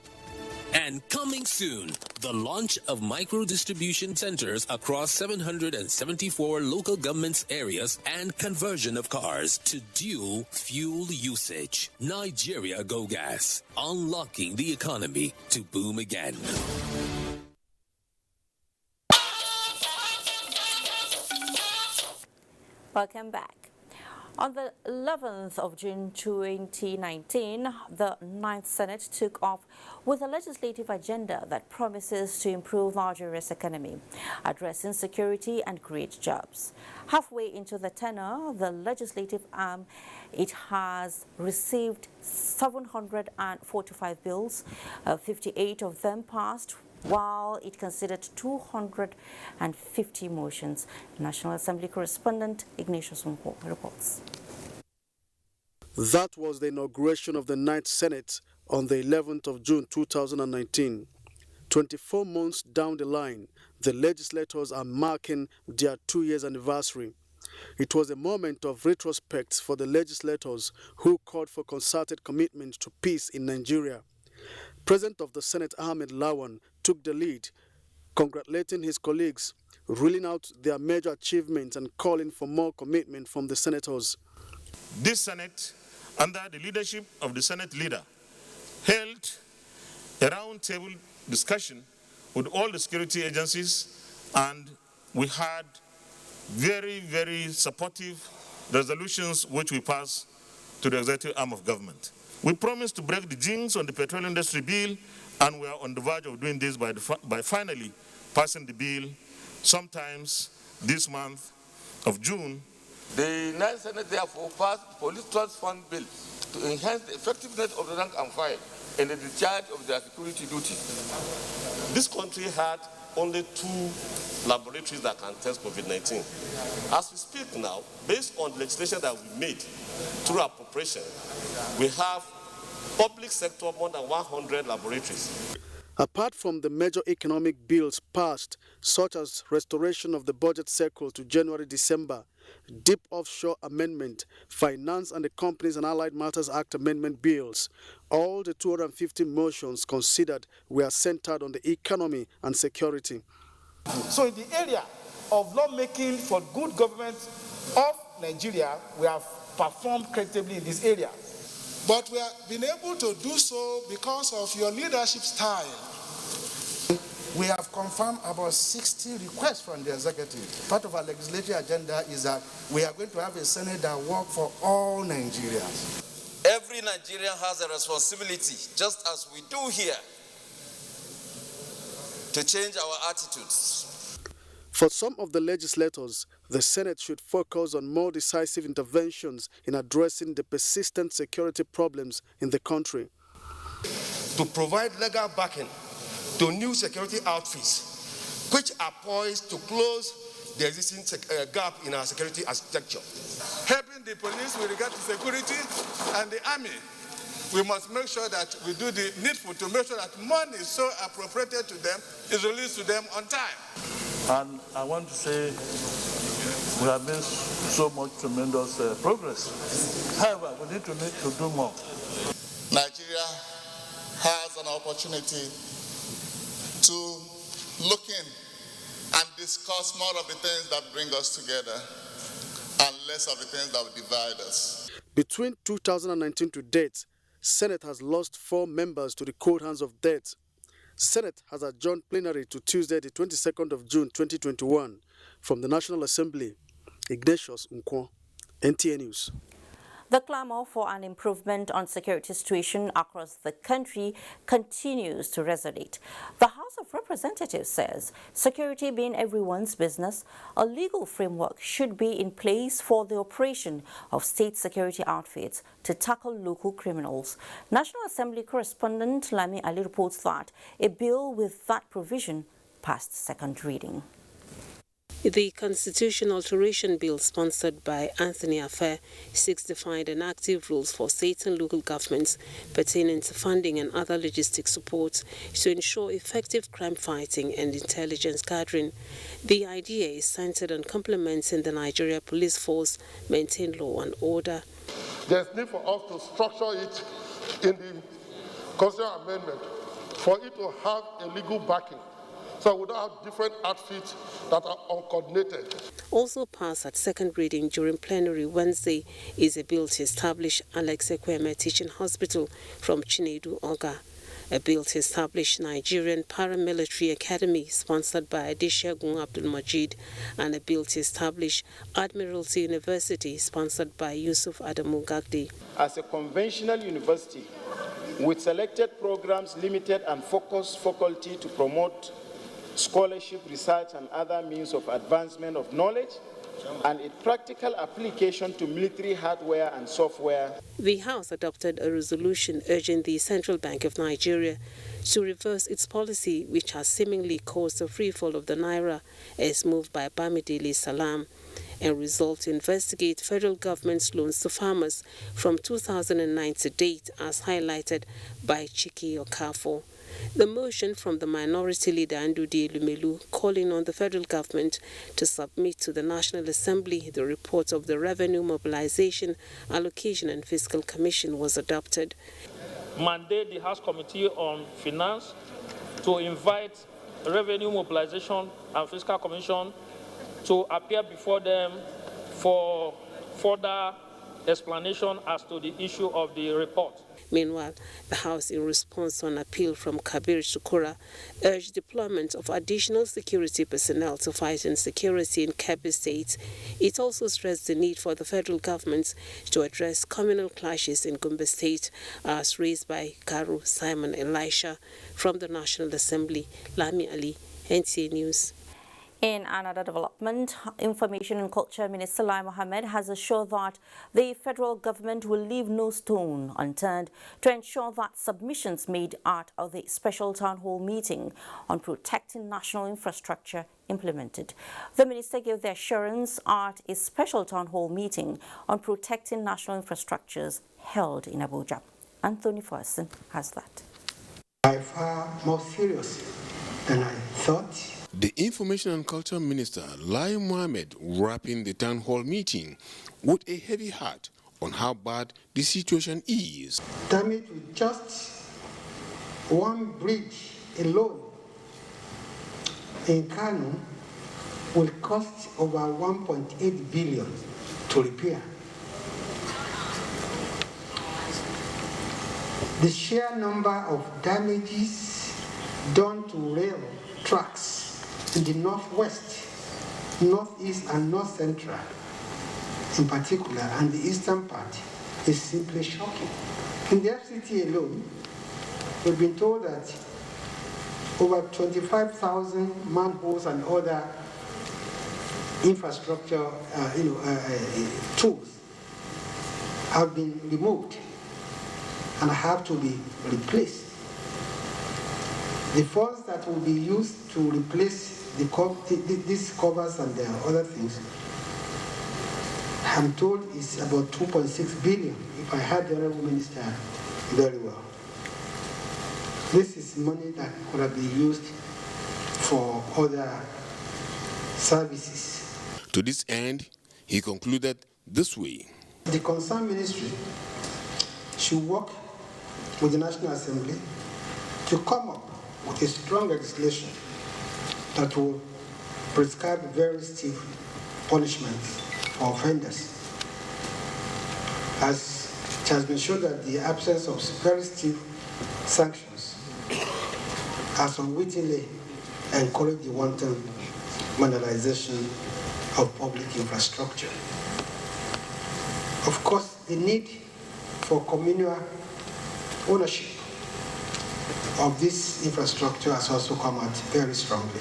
And coming soon, the launch of micro-distribution centers across 774 local governments areas and conversion of cars to dual fuel usage. Nigeria Go Gas, unlocking the economy to boom again. Welcome back. On the 11th of June 2019, the 9th Senate took off with a legislative agenda that promises to improve Nigeria's economy, address insecurity and create jobs. Halfway into the tenure, the legislative arm, it has received 745 bills, 58 of them passed, while it considered 250 motions. National Assembly correspondent Ignatius Unko reports. That was the inauguration of the 9th Senate on the 11th of June 2019. 24 months down the line, the legislators are marking their 2-year anniversary. It was a moment of retrospect for the legislators who called for concerted commitment to peace in Nigeria. President of the Senate Ahmed Lawan took the lead, congratulating his colleagues, ruling out their major achievements and calling for more commitment from the senators. This Senate, under the leadership of the Senate leader, held a round-table discussion with all the security agencies, and we had very, very supportive resolutions which we passed to the executive arm of government. We promised to break the jinx on the petroleum industry bill, and we are on the verge of doing this by finally passing the bill sometimes this month of June. The 9th Senate therefore passed Police Trust Fund Bill to enhance the effectiveness of the rank and file in the discharge of their security duties. This country had only 2 laboratories that can test COVID-19. As we speak now, based on legislation that we made through appropriation, we have public sector more than 100 laboratories. Apart from the major economic bills passed, such as restoration of the budget cycle to January-December, Deep Offshore Amendment, Finance and the Companies and Allied Matters Act Amendment bills, all the 250 motions considered were centered on the economy and security. So in the area of lawmaking for good government of Nigeria, we have performed creditably in this area. But we have been able to do so because of your leadership style. We have confirmed about 60 requests from the executive. Part of our legislative agenda is that we are going to have a Senate that works for all Nigerians. Every Nigerian has a responsibility, just as we do here, to change our attitudes. For some of the legislators, the Senate should focus on more decisive interventions in addressing the persistent security problems in the country. To provide legal backing to new security outfits, which are poised to close the existing gap in our security architecture. Helping the police with regard to security and the army, we must make sure that we do the needful to make sure that money so appropriated to them is released to them on time. And I want to say we have made so much tremendous progress. However, we need to do more. Nigeria has an opportunity to look in and discuss more of the things that bring us together and less of the things that will divide us. Between 2019 to date, Senate has lost 4 members to the cold hands of death. Senate has adjourned plenary to Tuesday, the 22nd of June 2021. From the National Assembly, Ignatius Unko, NTA News. The clamor for an improvement on security situation across the country continues to resonate. The House of Representatives says, security being everyone's business, a legal framework should be in place for the operation of state security outfits to tackle local criminals. National Assembly correspondent Lami Ali reports that a bill with that provision passed second reading. The Constitution Alteration Bill, sponsored by Anthony Affair, seeks defined and active rules for state and local governments pertaining to funding and other logistic support to ensure effective crime fighting and intelligence gathering. The idea is centered on complementing the Nigeria police force, maintain law and order. There's need for us to structure it in the Constitutional Amendment for it to have a legal backing. So we don't have different outfits that are uncoordinated. Also passed at second reading during plenary Wednesday is a bill to establish Alex Ekweme Teaching Hospital from Chinedu Oga. A bill to establish Nigerian Paramilitary Academy, sponsored by Adeshegun Abdul Majid, and a bill to establish Admiralty University, sponsored by Yusuf Adamu Gagdi. As a conventional university, with selected programs, limited and focused faculty to promote scholarship, research, and other means of advancement of knowledge, and its practical application to military hardware and software. The House adopted a resolution urging the Central Bank of Nigeria to reverse its policy, which has seemingly caused a freefall of the Naira, as moved by Bamidele Salam, and resolved to investigate federal government's loans to farmers from 2009 to date, as highlighted by Chiki Okafo. The motion from the minority leader Ndudi Lumelu calling on the federal government to submit to the National Assembly the report of the Revenue Mobilization, Allocation and Fiscal Commission was adopted. Mandate the House Committee on Finance to invite Revenue Mobilization and Fiscal Commission to appear before them for further explanation as to the issue of the report. Meanwhile, the House, in response to an appeal from Kabir Shukura, urged deployment of additional security personnel to fight insecurity in Kebbi State. It also stressed the need for the federal government to address communal clashes in Gombe State, as raised by Karu Simon Elisha from the National Assembly. Lami Ali, NTA News. In another development, Information and Culture Minister Lai Mohammed has assured that the federal government will leave no stone unturned to ensure that submissions made at the special town hall meeting on protecting national infrastructure implemented. The minister gave the assurance at a special town hall meeting on protecting national infrastructures held in Abuja. Anthony Ferguson has that. By far more serious than I thought. The Information and Culture Minister, Lai Mohammed, wrapping the town hall meeting with a heavy heart on how bad the situation is. Damage with just one bridge alone in Kano will cost over 1.8 billion to repair. The sheer number of damages done to rail tracks in the northwest, northeast, and north central, in particular, and the eastern part, is simply shocking. In the FCT alone, we've been told that over 25,000 manholes and other infrastructure, tools have been removed and have to be replaced. The funds that will be used to replace these covers and the other things, I'm told is about 2.6 billion, if I heard the Honorable Minister very well. This is money that could have been used for other services. To this end, he concluded this way. The concerned ministry should work with the National Assembly to come up with a strong legislation that will prescribe very stiff punishments for offenders. As it has been shown that the absence of very stiff sanctions has unwittingly encouraged the wanton vandalization of public infrastructure. Of course, the need for communal ownership of this infrastructure has also come out very strongly.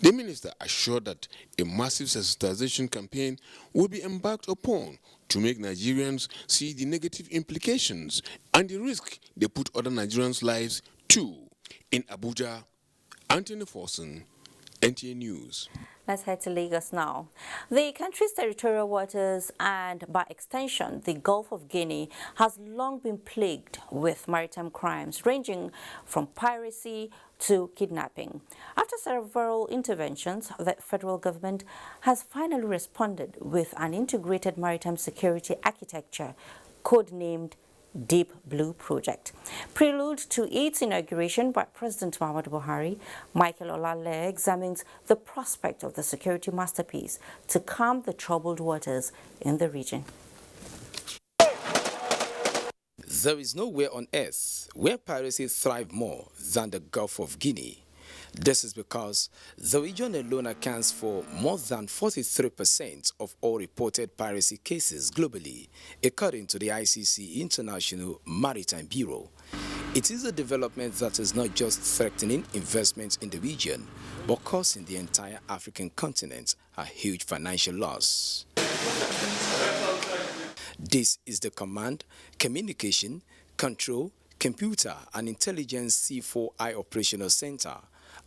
The minister assured that a massive sensitization campaign will be embarked upon to make Nigerians see the negative implications and the risk they put other Nigerians' lives to. In Abuja, Anthony Forson, NTA News. Let's head to Lagos now. The country's territorial waters and, by extension, the Gulf of Guinea has long been plagued with maritime crimes ranging from piracy to kidnapping. After several interventions, the federal government has finally responded with an integrated maritime security architecture codenamed Deep Blue Project. Prelude to its inauguration by President Muhammadu Buhari, Michael Olale examines the prospect of the security masterpiece to calm the troubled waters in the region. There is nowhere on earth where piracy thrives more than the Gulf of Guinea. This is because the region alone accounts for more than 43% of all reported piracy cases globally, according to the ICC International Maritime Bureau. It is a development that is not just threatening investments in the region, but causing the entire African continent a huge financial loss. This is the Command, Communication, Control, Computer and Intelligence C4I Operational Center,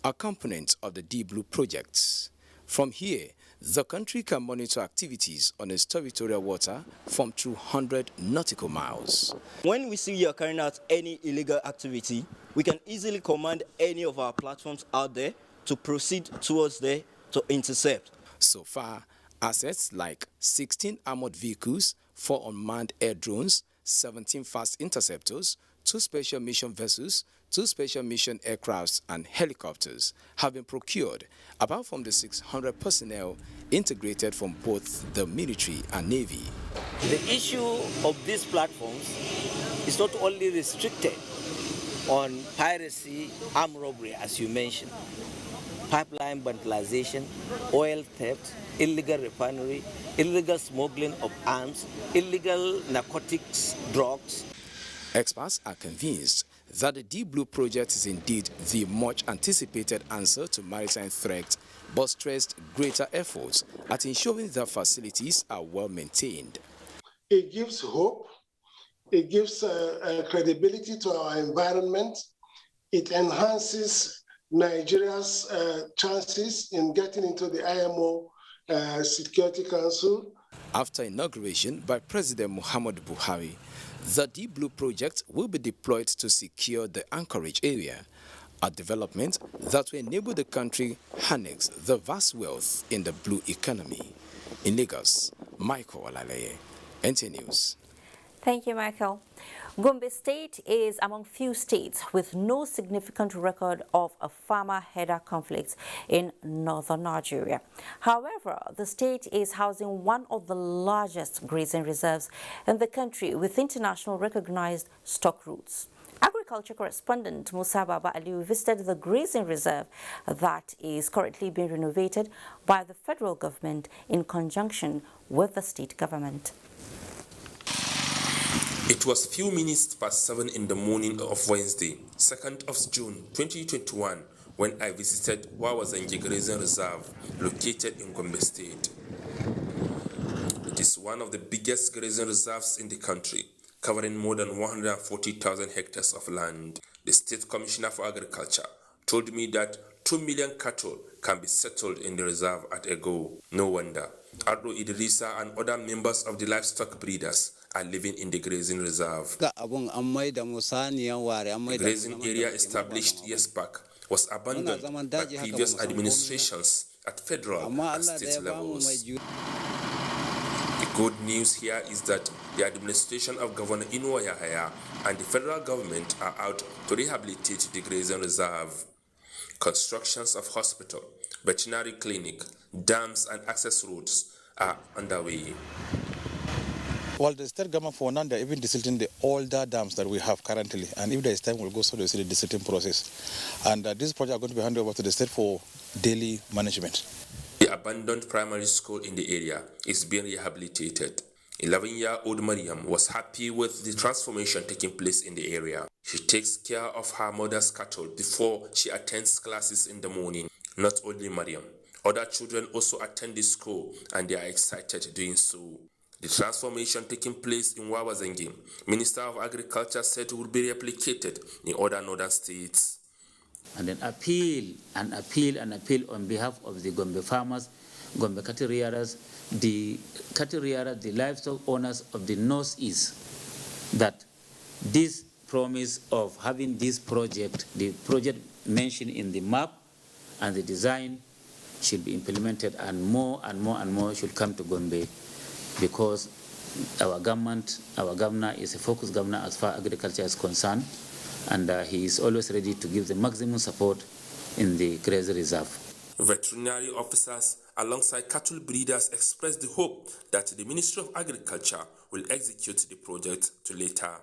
a component of the Deep Blue projects. From here, the country can monitor activities on its territorial water from 200 nautical miles. When we see you are carrying out any illegal activity, we can easily command any of our platforms out there to proceed towards there to intercept. So far, assets like 16 armored vehicles, 4 unmanned air drones, 17 fast interceptors, 2 special mission vessels, 2 special mission aircrafts and helicopters have been procured, apart from the 600 personnel integrated from both the military and navy. The issue of these platforms is not only restricted on piracy, armed robbery, as you mentioned, pipeline vandalization, oil theft, illegal refinery, illegal smuggling of arms, illegal narcotics, drugs. Experts are convinced that the Deep Blue project is indeed the much anticipated answer to maritime threats, but stressed greater efforts at ensuring that facilities are well maintained. It gives hope, it gives credibility to our environment, it enhances Nigeria's chances in getting into the IMO Security Council. After inauguration by President Muhammadu Buhari, the Deep Blue project will be deployed to secure the Anchorage area, a development that will enable the country harness the vast wealth in the blue economy. In Lagos, Michael Olale, NTA News. Thank you, Michael. Gombe State is among few states with no significant record of a farmer-herder conflict in northern Nigeria. However, the state is housing one of the largest grazing reserves in the country with international recognized stock routes. Agriculture correspondent Musa Baba Aliu visited the grazing reserve that is currently being renovated by the federal government in conjunction with the state government. It was few minutes past 7 in the morning of Wednesday, 2nd of June 2021, when I visited Wawazangi Grazing Reserve, located in Gombe State. It is one of the biggest grazing reserves in the country, covering more than 140,000 hectares of land. The State Commissioner for Agriculture told me that 2 million cattle can be settled in the reserve at a go. No wonder. Ardo Idrisa and other members of the livestock breeders are living in the grazing reserve. The grazing area established years back was abandoned by previous administrations at federal and state levels. The good news here is that the administration of Governor Inuwa Yahaya and the federal government are out to rehabilitate the grazing reserve. Constructions of hospital, veterinary clinic, dams and access roads are underway. Well, the state government for now, they're even desilting the older dams that we have currently. And if there is time, we'll go through the desilting process. And this project is going to be handed over to the state for daily management. The abandoned primary school in the area is being rehabilitated. 11-year-old Mariam was happy with the transformation taking place in the area. She takes care of her mother's cattle before she attends classes in the morning. Not only Mariam, other children also attend the school and they are excited doing so. The transformation taking place in Wawazengi, Minister of Agriculture said will be replicated in other northern states. And then appeal on behalf of the Gombe farmers, Gombe cattle rearers, the livestock owners of the Northeast, that this promise of having this project, the project mentioned in the map and the design, should be implemented, and more should come to Gombe, because our governor is a focused governor as far as agriculture is concerned, and he is always ready to give the maximum support in the Grazing Reserve. Veterinary officers alongside cattle breeders expressed the hope that the Ministry of Agriculture will execute the project to later.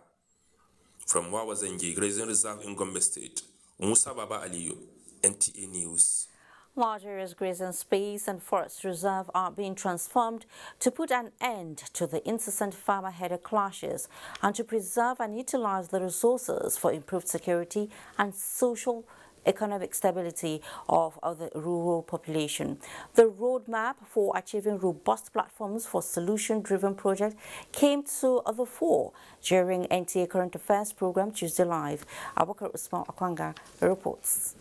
From Wawazengi Grazing Reserve in Gombe State, Musa Baba Aliyu, NTA News. Nigeria's grazing space and forest reserve are being transformed to put an end to the incessant farmer-herder clashes and to preserve and utilize the resources for improved security and social economic stability of the rural population. The roadmap for achieving robust platforms for solution-driven projects came to the fore during NTA Current Affairs program Tuesday Live. Abubakar Usman Akwanga reports.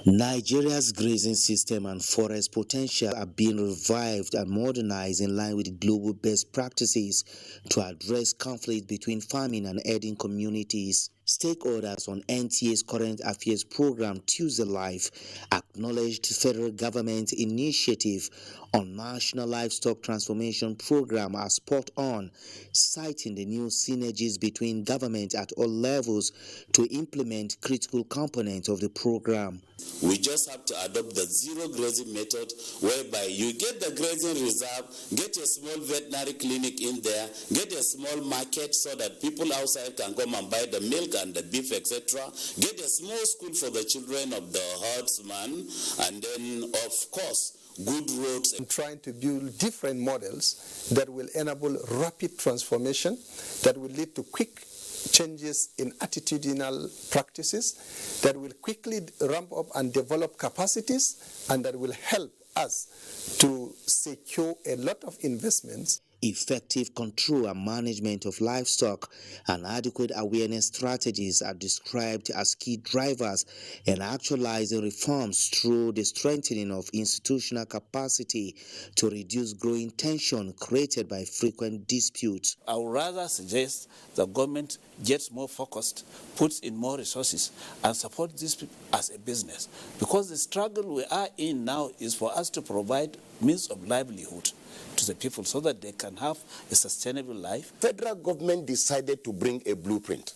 Nigeria's grazing system and forest potential are being revived and modernized in line with global best practices to address conflict between farming and herding communities. Stakeholders on NTA's Current Affairs program Tuesday Live acknowledged federal government initiative on National Livestock Transformation Program as spot on, citing the new synergies between government at all levels to implement critical components of the program. We just have to adopt the zero grazing method, whereby you get the grazing reserve, get a small veterinary clinic in there, get a small market so that people outside can come and buy the milk and the beef, etc. Get a small school for the children of the herdsman, and then, of course, good roads. I'm trying to build different models that will enable rapid transformation, that will lead to quick changes in attitudinal practices, that will quickly ramp up and develop capacities, and that will help us to secure a lot of investments. Effective control and management of livestock and adequate awareness strategies are described as key drivers in actualizing reforms through the strengthening of institutional capacity to reduce growing tension created by frequent disputes. I would rather suggest the government gets more focused, puts in more resources, and support these people as a business, because the struggle we are in now is for us to provide means of livelihood to the people so that they can have a sustainable life. Federal government decided to bring a blueprint,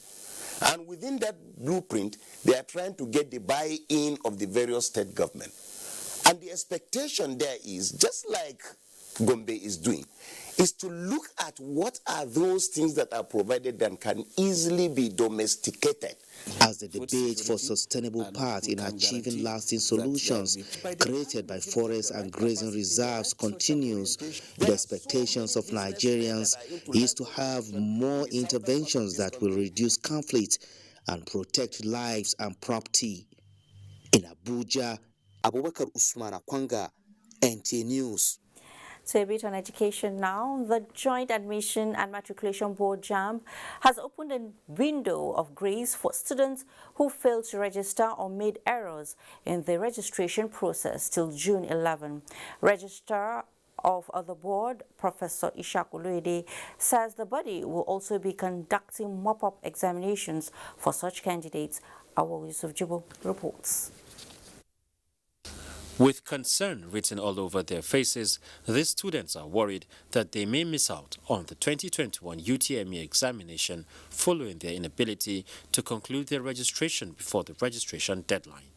and within that blueprint they are trying to get the buy-in of the various state government, and the expectation there is, just like Gombe is doing, is to look at what are those things that are provided and can easily be domesticated. As the debate for sustainable part in achieving lasting solutions created by forests and grazing reserves continues, the expectations of Nigerians is to have more interventions that will reduce conflict and protect lives and property. In Abuja, Abubakar Usman Akwanga, NTA News. So a bit on education now. The Joint Admission and Matriculation Board JAMB has opened a window of grace for students who failed to register or made errors in the registration process till June 11. Registrar of the board, Professor Ishak Uluede, says the body will also be conducting mop-up examinations for such candidates. Our Yusuf Jibo reports. With concern written all over their faces, these students are worried that they may miss out on the 2021 UTME examination following their inability to conclude their registration before the registration deadline.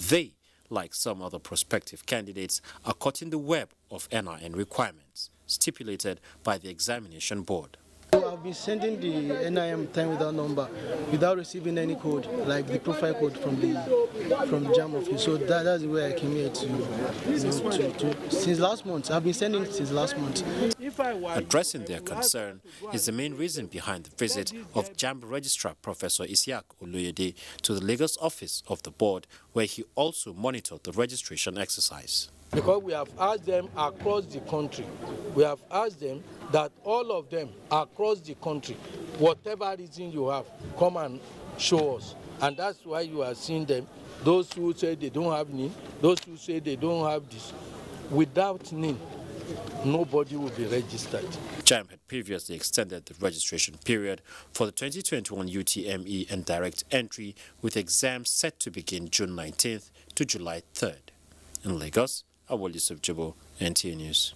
They, like some other prospective candidates, are caught in the web of NIN requirements stipulated by the examination board. So I've been sending the NIM time without number without receiving any code, like the profile code from JAMB office. So that's the way I came here to since last month. I've been sending it since last month. Addressing their concern is the main reason behind the visit of JAMB Registrar Professor Isiaq Oluyede to the Lagos office of the board, where he also monitored the registration exercise. Because we have asked them across the country, we have asked them that all of them across the country, whatever reason you have, come and show us. And that's why you are seeing them, those who say they don't have NIN, those who say they don't have this. Without NIN, nobody will be registered. JAMB had previously extended the registration period for the 2021 UTME and direct entry, with exams set to begin June 19th to July 3rd. In Lagos, Awol Yusuf Jibo, NTA News.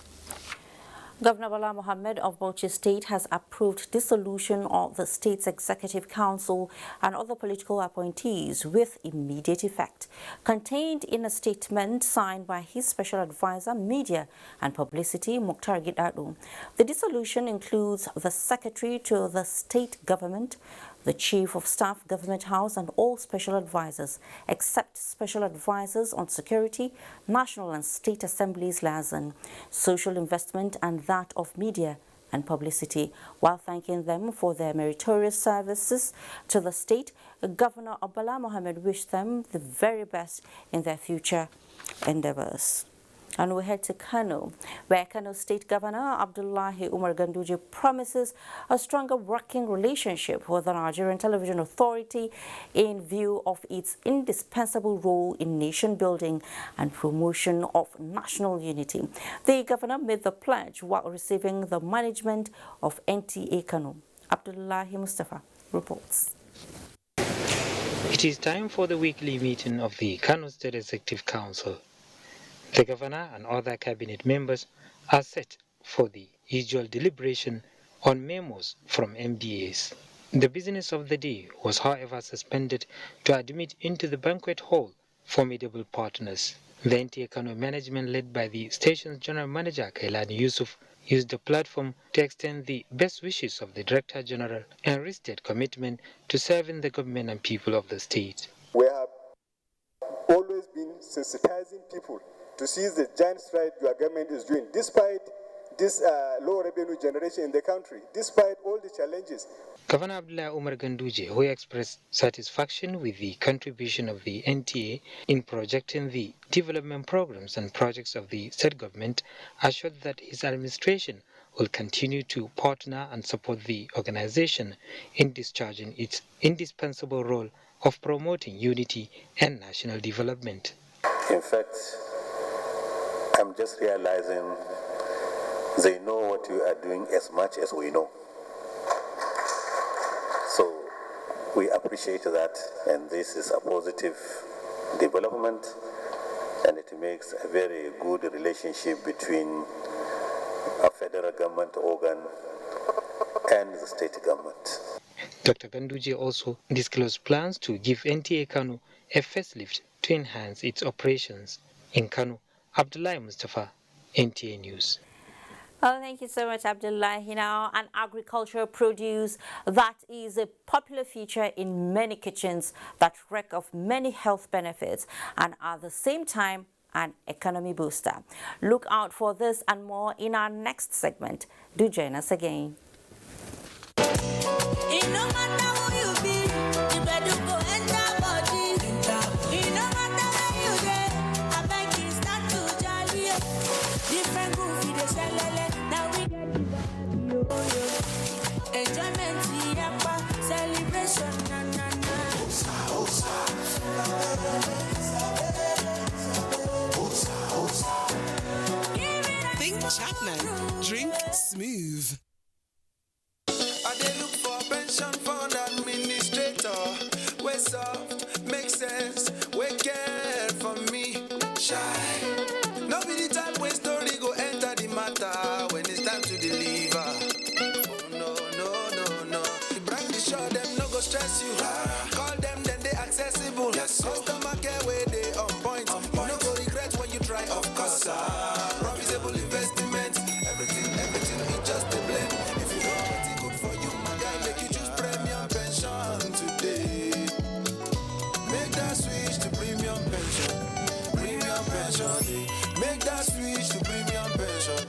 Governor Bala Mohammed of Bauchi State has approved dissolution of the state's Executive Council and other political appointees with immediate effect. Contained in a statement signed by his Special Advisor, Media and Publicity, Mukhtar Gidadu, the dissolution includes the Secretary to the State Government, the Chief of Staff, Government House, and all special advisors, except special advisors on security, national and state assemblies, liaison, social investment, and that of media and publicity. While thanking them for their meritorious services to the state, Governor Bala Mohammed wished them the very best in their future endeavors. And we head to Kano, where Kano State Governor Abdullahi Umar Ganduje promises a stronger working relationship with the Nigerian Television Authority in view of its indispensable role in nation building and promotion of national unity. The governor made the pledge while receiving the management of NTA-Kano. Abdullahi Mustafa reports. It is time for the weekly meeting of the Kano State Executive Council. The governor and other cabinet members are set for the usual deliberation on memos from MDAs. The business of the day was, however, suspended to admit into the banquet hall formidable partners. The NTA-Kano management, led by the station's general manager, Kailani Yusuf, used the platform to extend the best wishes of the Director General and rested commitment to serving the government and people of the state. We have always been sensitizing people to see the giant stride your government is doing, despite this low revenue generation in the country, despite all the challenges. Governor Abdullah Umar Ganduje, who expressed satisfaction with the contribution of the NTA in projecting the development programs and projects of the state government, assured that his administration will continue to partner and support the organization in discharging its indispensable role of promoting unity and national development. In fact, I'm just realizing they know what you are doing as much as we know. So we appreciate that, and this is a positive development, and it makes a very good relationship between a federal government organ and the state government. Dr. Ganduje also disclosed plans to give NTA-Kano a facelift to enhance its operations. In Kano, Abdullahi Mustafa, NTA News. Oh, thank you so much, Abdullahi. Now, an agricultural produce that is a popular feature in many kitchens that reek of many health benefits and at the same time an economy booster. Look out for this and more in our next segment. Do join us again. Think Chapman, drink smooth. I dey look for pension fund administrator. We soft, make sense, we care for me. Shy, no be the type when story go enter the matter when it's time to deliver. Oh no, no, no, no. The brand is sure them no go stress you. Call them then they accessible. Yes, customer care where they on point. You no go regret when you try, of course. Profitable investment, everything is just a blend. If you know what it's good for. pension. Make that switch to premium pension.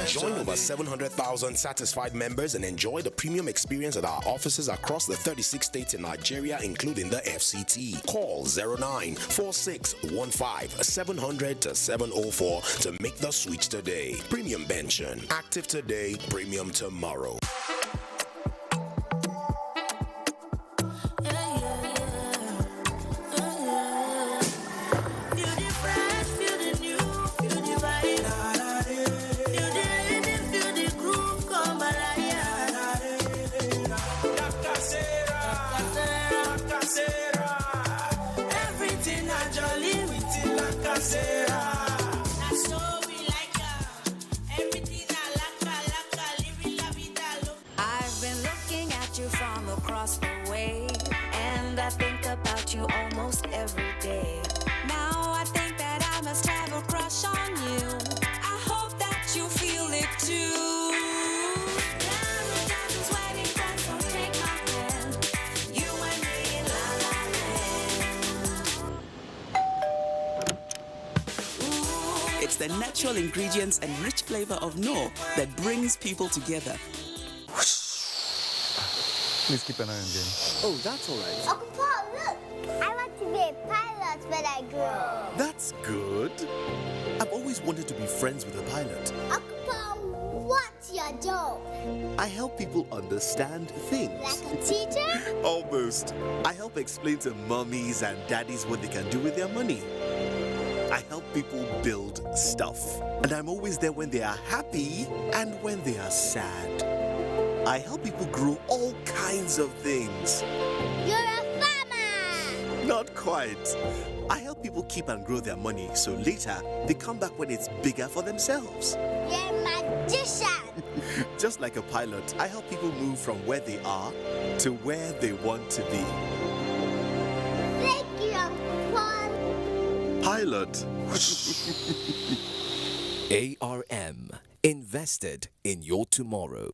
Join over 700,000 satisfied members and enjoy the premium experience at our offices across the 36 states in Nigeria, including the FCT. Call 094615-700-704 to make the switch today. Premium pension. Active today, premium tomorrow. I've been looking at you from across the way, and I think about you almost every day. Now I think that I must have a crush on you. I hope that you feel it too. It's the natural ingredients and rich flavor of Knorr that brings people together. Please keep an eye on them. Oh, that's all right. Uncle Paul, look! I want to be a pilot when I grow up. That's good. I've always wanted to be friends with a pilot. Uncle Paul, what's your job? I help people understand things. Like a teacher? Almost. I help explain to mummies and daddies what they can do with their money. I help people build stuff. And I'm always there when they are happy and when they are sad. I help people grow all kinds of things. You're a farmer! Not quite. I help people keep and grow their money so later they come back when it's bigger for themselves. You're a magician! Just like a pilot, I help people move from where they are to where they want to be. Thank you, Uncle Paul. Pilot. ARM. Invested in your tomorrow.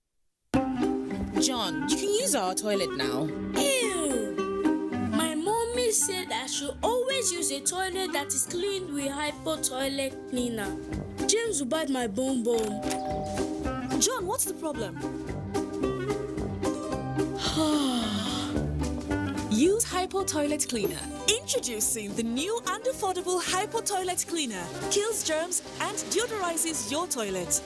John, you can use our toilet now. Ew! My mommy said I should always use a toilet that is cleaned with Hypo toilet cleaner. James will bite my bone bone. John, what's the problem? Use Hypo toilet cleaner. Introducing the new and affordable Hypo toilet cleaner. Kills germs and deodorizes your toilet.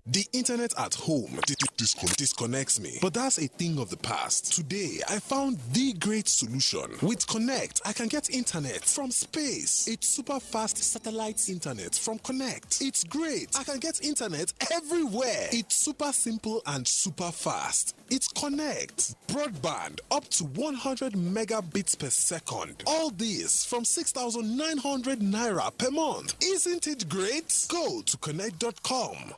The internet at home disconnects me, but that's a thing of the past. Today, I found the great solution. With Connect, I can get internet from space. It's super fast satellite internet from Connect. It's great. I can get internet everywhere. It's super simple and super fast. It's Connect. Broadband up to 100 megabits per second. All this from 6,900 naira per month. Isn't it great? Go to connect.com.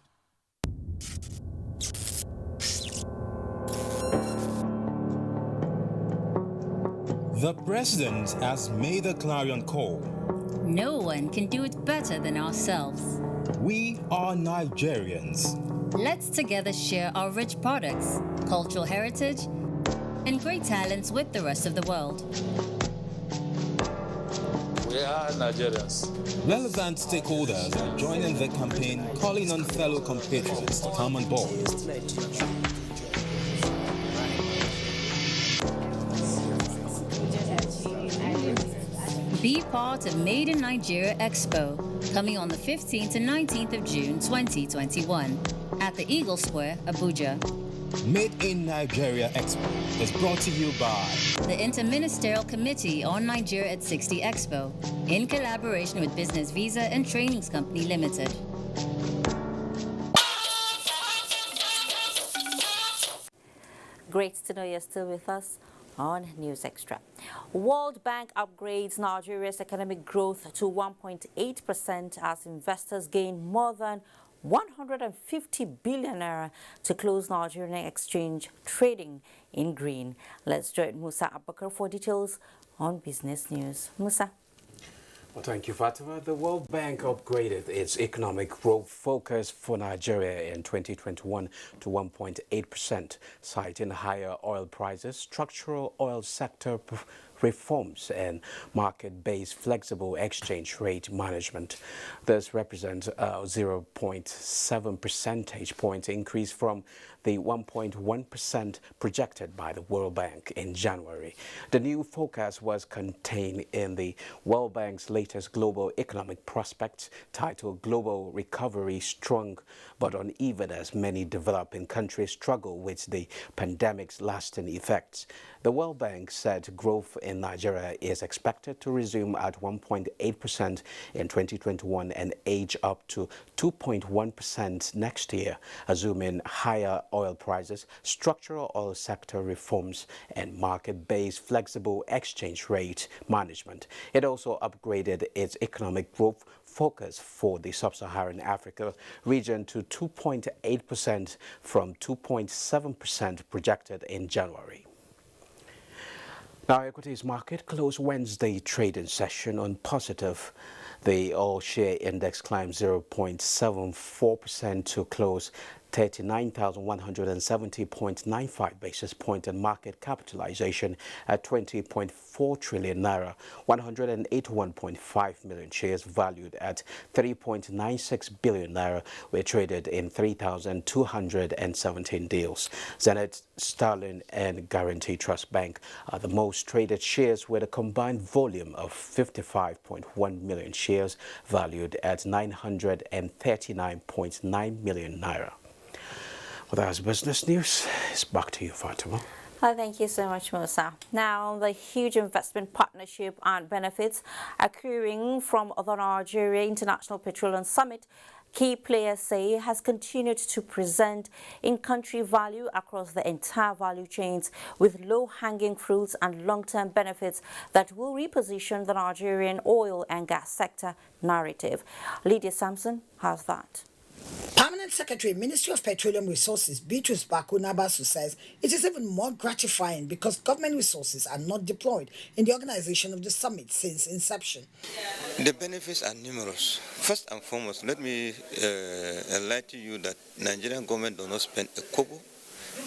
The president has made a clarion call. No one can do it better than ourselves. We are Nigerians. Let's together share our rich products, cultural heritage, and great talents with the rest of the world. We are Nigerians. Relevant stakeholders are joining the campaign, calling on fellow compatriots to come on board. Be part of Made in Nigeria Expo, coming on the 15th to 19th of June 2021 at the Eagle Square, Abuja. Made in Nigeria Expo is brought to you by the Interministerial Committee on Nigeria at 60 Expo, in collaboration with Business Visa and Trainings Company Limited. Great to know you're still with us on News Extra. World Bank upgrades Nigeria's economic growth to 1.8% as investors gain more than 150 billion naira to close Nigerian exchange trading in green. Let's join Musa Abakar for details on business news. Musa. Well, thank you, Fatima. The World Bank upgraded its economic growth focus for Nigeria in 2021 to 1.8%, citing higher oil prices, structural oil sector reforms and market-based flexible exchange rate management. This represents a 0.7 percentage point increase from the 1.1% projected by the World Bank in January. The new forecast was contained in the World Bank's latest global economic prospect titled Global Recovery Strong but Uneven as many developing countries struggle with the pandemic's lasting effects. The World Bank said growth in Nigeria is expected to resume at 1.8% in 2021 and age up to 2.1% next year, assuming higher oil prices, structural oil sector reforms, and market-based flexible exchange rate management. It also upgraded its economic growth focus for the sub-Saharan Africa region to 2.8% from 2.7% projected in January. Now, equities market closed Wednesday trading session on positive. The all-share index climbed 0.74% to close 39,170.95 basis point and market capitalization at 20.4 trillion naira. 181.5 million shares valued at 3.96 billion naira were traded in 3,217 deals. Zenith, Sterling and Guarantee Trust Bank are the most traded shares with a combined volume of 55.1 million shares valued at 939.9 million naira. Well, that's business news. It's back to you, Fatima. Thank you so much, Musa. Now, the huge investment partnership and benefits accruing from the Nigeria International Petroleum Summit, key players say, has continued to present in-country value across the entire value chains with low-hanging fruits and long-term benefits that will reposition the Nigerian oil and gas sector narrative. Lydia Sampson has that. Permanent Secretary, Ministry of Petroleum Resources, Beatrice Baku-Nabasu says it is even more gratifying because government resources are not deployed in the organization of the summit since inception. The benefits are numerous. First and foremost, let me enlighten you that Nigerian government does not spend a kobo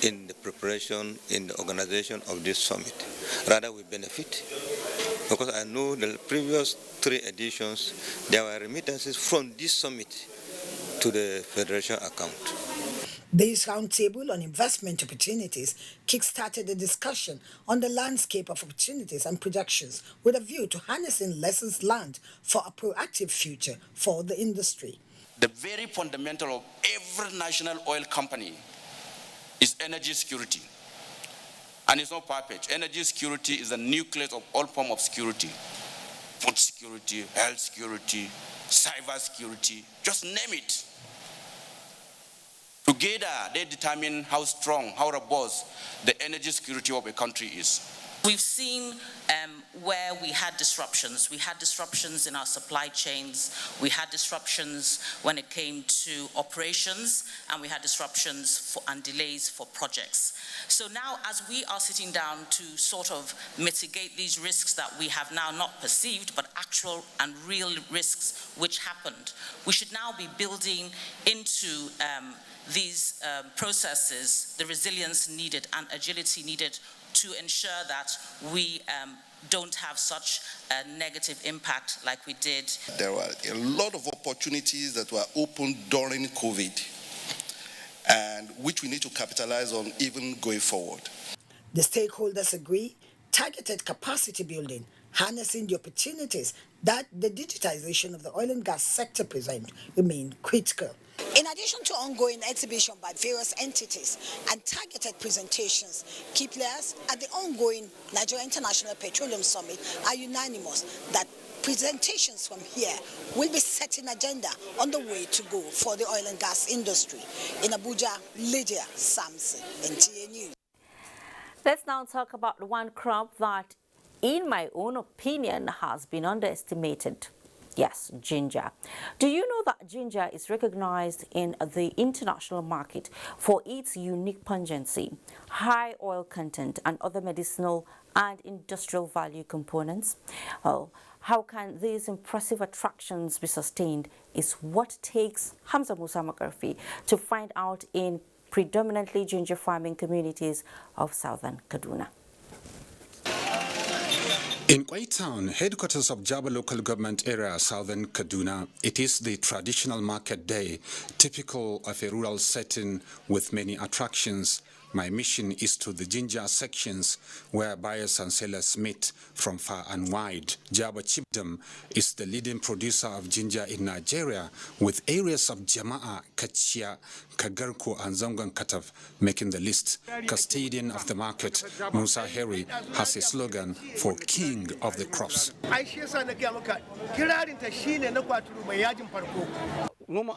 in the preparation, in the organization of this summit. Rather, we benefit. Because I know the previous 3 editions, there were remittances from this summit to the Federation account. This roundtable on investment opportunities kick-started a discussion on the landscape of opportunities and projections with a view to harnessing lessons learned for a proactive future for the industry. The very fundamental of every national oil company is energy security. And it's not perfect. Energy security is the nucleus of all forms of security. Food security, health security, cyber security, just name it. Together, they determine how strong, how robust the energy security of a country is. We've seen where we had disruptions. We had disruptions in our supply chains. We had disruptions when it came to operations, and we had disruptions and delays for projects. So now, as we are sitting down to sort of mitigate these risks that we have now not perceived, but actual and real risks which happened, we should now be building into these processes the resilience needed and agility needed to ensure that we don't have such a negative impact like we did. There were a lot of opportunities that were opened during COVID, and which we need to capitalize on even going forward. The stakeholders agree targeted capacity building, harnessing the opportunities that the digitization of the oil and gas sector present remain critical. In addition to ongoing exhibition by various entities and targeted presentations, key players at the ongoing Nigeria International Petroleum Summit are unanimous that presentations from here will be setting agenda on the way to go for the oil and gas industry. In Abuja, Lydia Sampson, NTA News. Let's now talk about one crop that, in my own opinion, has been underestimated. Yes, ginger. Do you know that ginger is recognized in the international market for its unique pungency, high oil content, and other medicinal and industrial value components? Well, how can these impressive attractions be sustained is what takes Hamza Musa Makarfi to find out in predominantly ginger farming communities of southern Kaduna. In Kwai Town, headquarters of Jaba local government area, southern Kaduna, it is the traditional market day, typical of a rural setting with many attractions. My mission is to the ginger sections where buyers and sellers meet from far and wide. Jaba Chiefdom is the leading producer of ginger in Nigeria, with areas of Jama'a, Kachia, Kagarko and Zongan Kataf making the list. Custodian of the market, Musa Heri, has a slogan for king of the crops.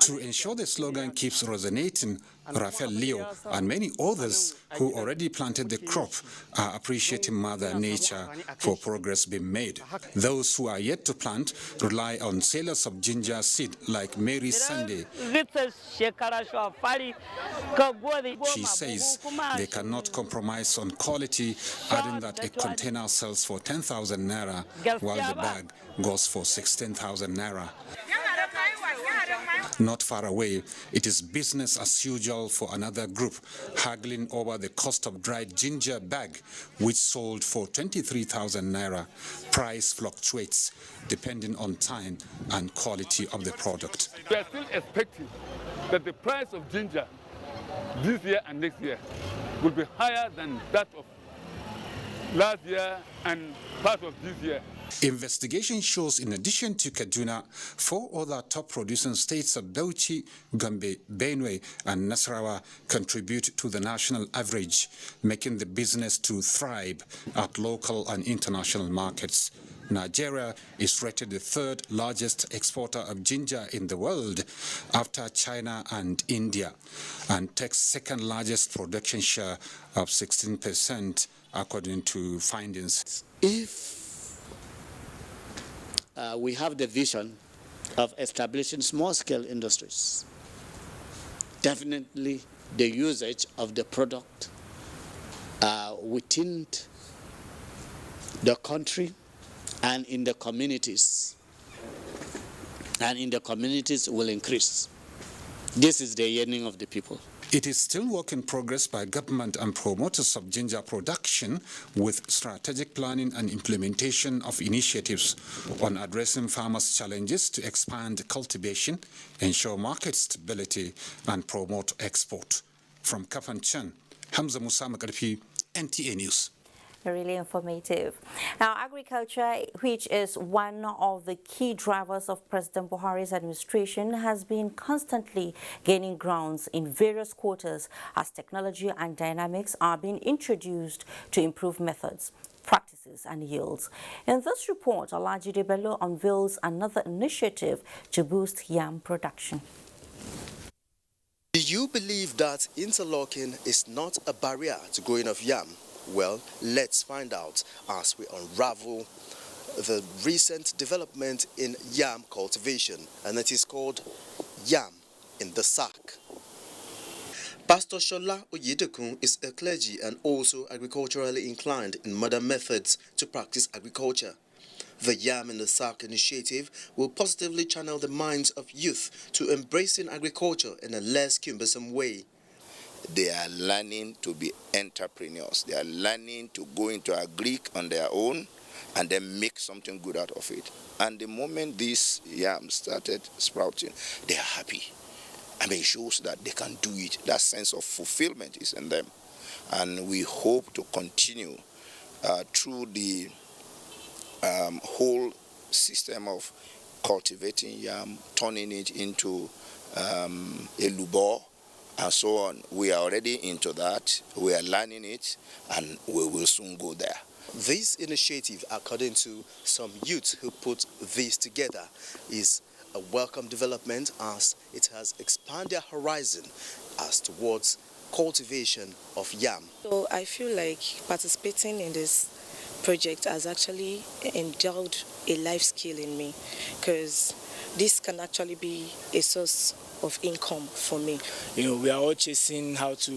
To ensure the slogan keeps resonating, Rafael Leo and many others who already planted the crop are appreciating Mother Nature for progress being made. Those who are yet to plant rely on sellers of ginger seed like Mary Sunday. She says they cannot compromise on quality, adding that a container sells for 10,000 naira while the bag goes for 16,000 naira. Not far away, it is business as usual for another group, haggling over the cost of dried ginger bag, which sold for 23,000 naira. Price fluctuates depending on time and quality of the product. We are still expecting that the price of ginger this year and next year will be higher than that of last year and part of this year. Investigation shows in addition to Kaduna, 4 other top producing states of Bauchi, Gombe, Benue and Nasarawa contribute to the national average, making the business to thrive at local and international markets. Nigeria is rated the 3rd largest exporter of ginger in the world after China and India, and takes 2nd largest production share of 16% according to findings. If we have the vision of establishing small-scale industries, definitely the usage of the product within the country and in the communities will increase. This is the yearning of the people. It is still work in progress by government and promoters of ginger production, with strategic planning and implementation of initiatives on addressing farmers' challenges to expand cultivation, ensure market stability, and promote export. From Kafanchan, Hamza Musa Makarfi, NTA News. Really informative. Now, agriculture, which is one of the key drivers of President Buhari's administration, has been constantly gaining grounds in various quarters as technology and dynamics are being introduced to improve methods, practices and yields. In this report, Alajide Bello unveils another initiative to boost yam production. Do you believe that interlocking is not a barrier to growing of yam? Well, let's find out as we unravel the recent development in yam cultivation, and it is called Yam in the Sack. Pastor Shola Oyedekun is a clergy and also agriculturally inclined in modern methods to practice agriculture. The Yam in the Sack initiative will positively channel the minds of youth to embracing agriculture in a less cumbersome way. They are learning to be entrepreneurs. They are learning to go into agric on their own and then make something good out of it. And the moment these yams started sprouting, they are happy. I mean, it shows that they can do it. That sense of fulfillment is in them. And we hope to continue through the whole system of cultivating yam, turning it into a lubor, and so on. We are already into that. We are learning it, and we will soon go there. This initiative, according to some youth who put this together, is a welcome development as it has expanded their horizon as towards cultivation of yam. So I feel like participating in this project has actually endowed a life skill in me, because this can actually be a source of income for me. You know, we are all chasing how to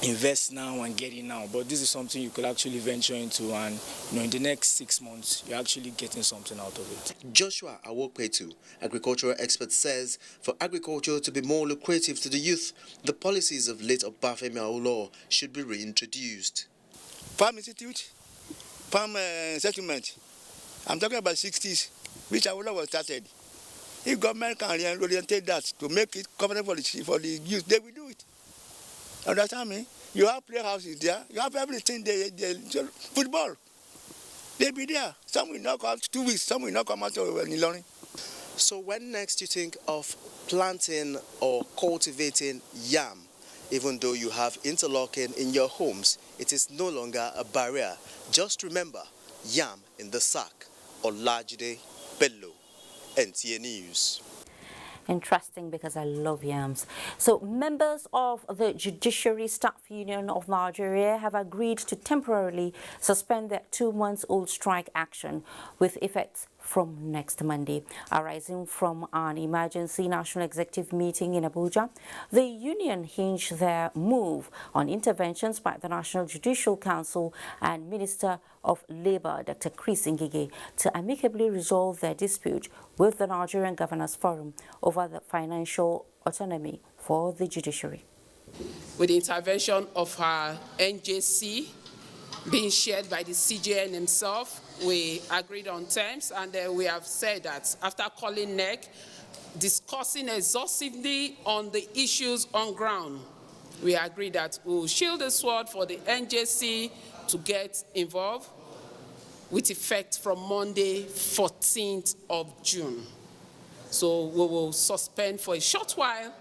invest now and get it now, but this is something you could actually venture into, and in the next 6 months you're actually getting something out of it. Joshua Awokpetu, agricultural expert, says for agriculture to be more lucrative to the youth, the policies of late Obafemi Awolowo should be reintroduced. Farm institute, farm settlement, I'm talking about 60s, which Awolowo was started. If government can reorientate that to make it comfortable for the youth, they will do it. Understand me? You have playhouses there, you have everything there, football. They'll be there. Some will not come 2 weeks, some will not come out of Ilorin. So when next you think of planting or cultivating yam, even though you have interlocking in your homes, it is no longer a barrier. Just remember, yam in the sack. Olajide Bello, NTA News. Interesting, because I love yams. So members of the Judiciary Staff Union of Nigeria have agreed to temporarily suspend their 2-month-old strike action with effect from next Monday. Arising from an emergency national executive meeting in Abuja, the union hinged their move on interventions by the National Judicial Council and Minister of Labour, Dr. Chris Ngige, to amicably resolve their dispute with the Nigerian Governors Forum over the financial autonomy for the judiciary. With the intervention of our NJC being shared by the CJN himself, we agreed on terms, and we have said that after calling NEC, discussing exhaustively on the issues on ground, we agreed that we will shield the sword for the NJC to get involved with effect from Monday, 14th of June. So we will suspend for a short while,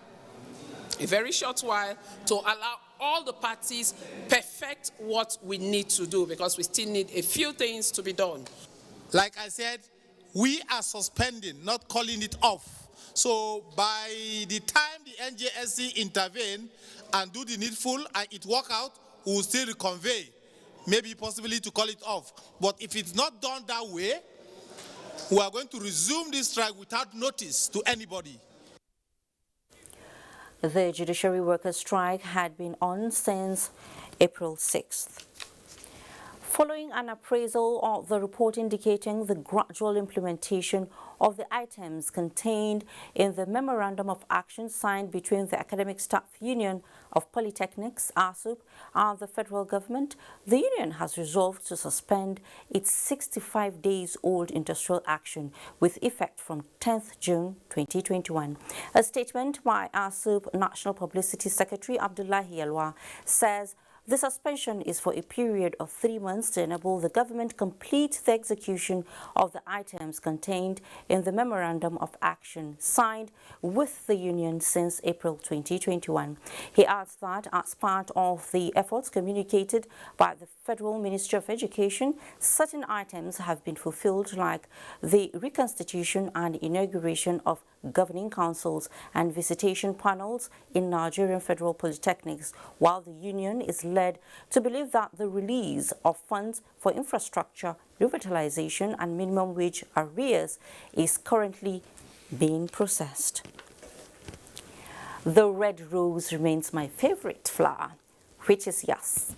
a very short while, to allow all the parties perfect what we need to do, because we still need a few things to be done. Like I said, we are suspending, not calling it off. So by the time the NJSC intervene and do the needful and it work out, we will still reconvey, maybe possibly to call it off. But if it's not done that way, we are going to resume this strike without notice to anybody. The judiciary workers' strike had been on since April 6th. Following an appraisal of the report indicating the gradual implementation of the items contained in the Memorandum of Action signed between the Academic Staff Union of Polytechnics, ASUP, and the federal government, the union has resolved to suspend its 65-days-old industrial action with effect from 10th June 2021. A statement by ASUP National Publicity Secretary Abdullahi Yalwa says the suspension is for a period of 3 months to enable the government complete the execution of the items contained in the Memorandum of Action signed with the union since April 2021. He adds that as part of the efforts communicated by the Federal Ministry of Education, certain items have been fulfilled, like the reconstitution and inauguration of governing councils and visitation panels in Nigerian Federal Polytechnics, while the union is led to believe that the release of funds for infrastructure, revitalization and minimum wage arrears is currently being processed. The red rose remains my favorite flower, which is yes.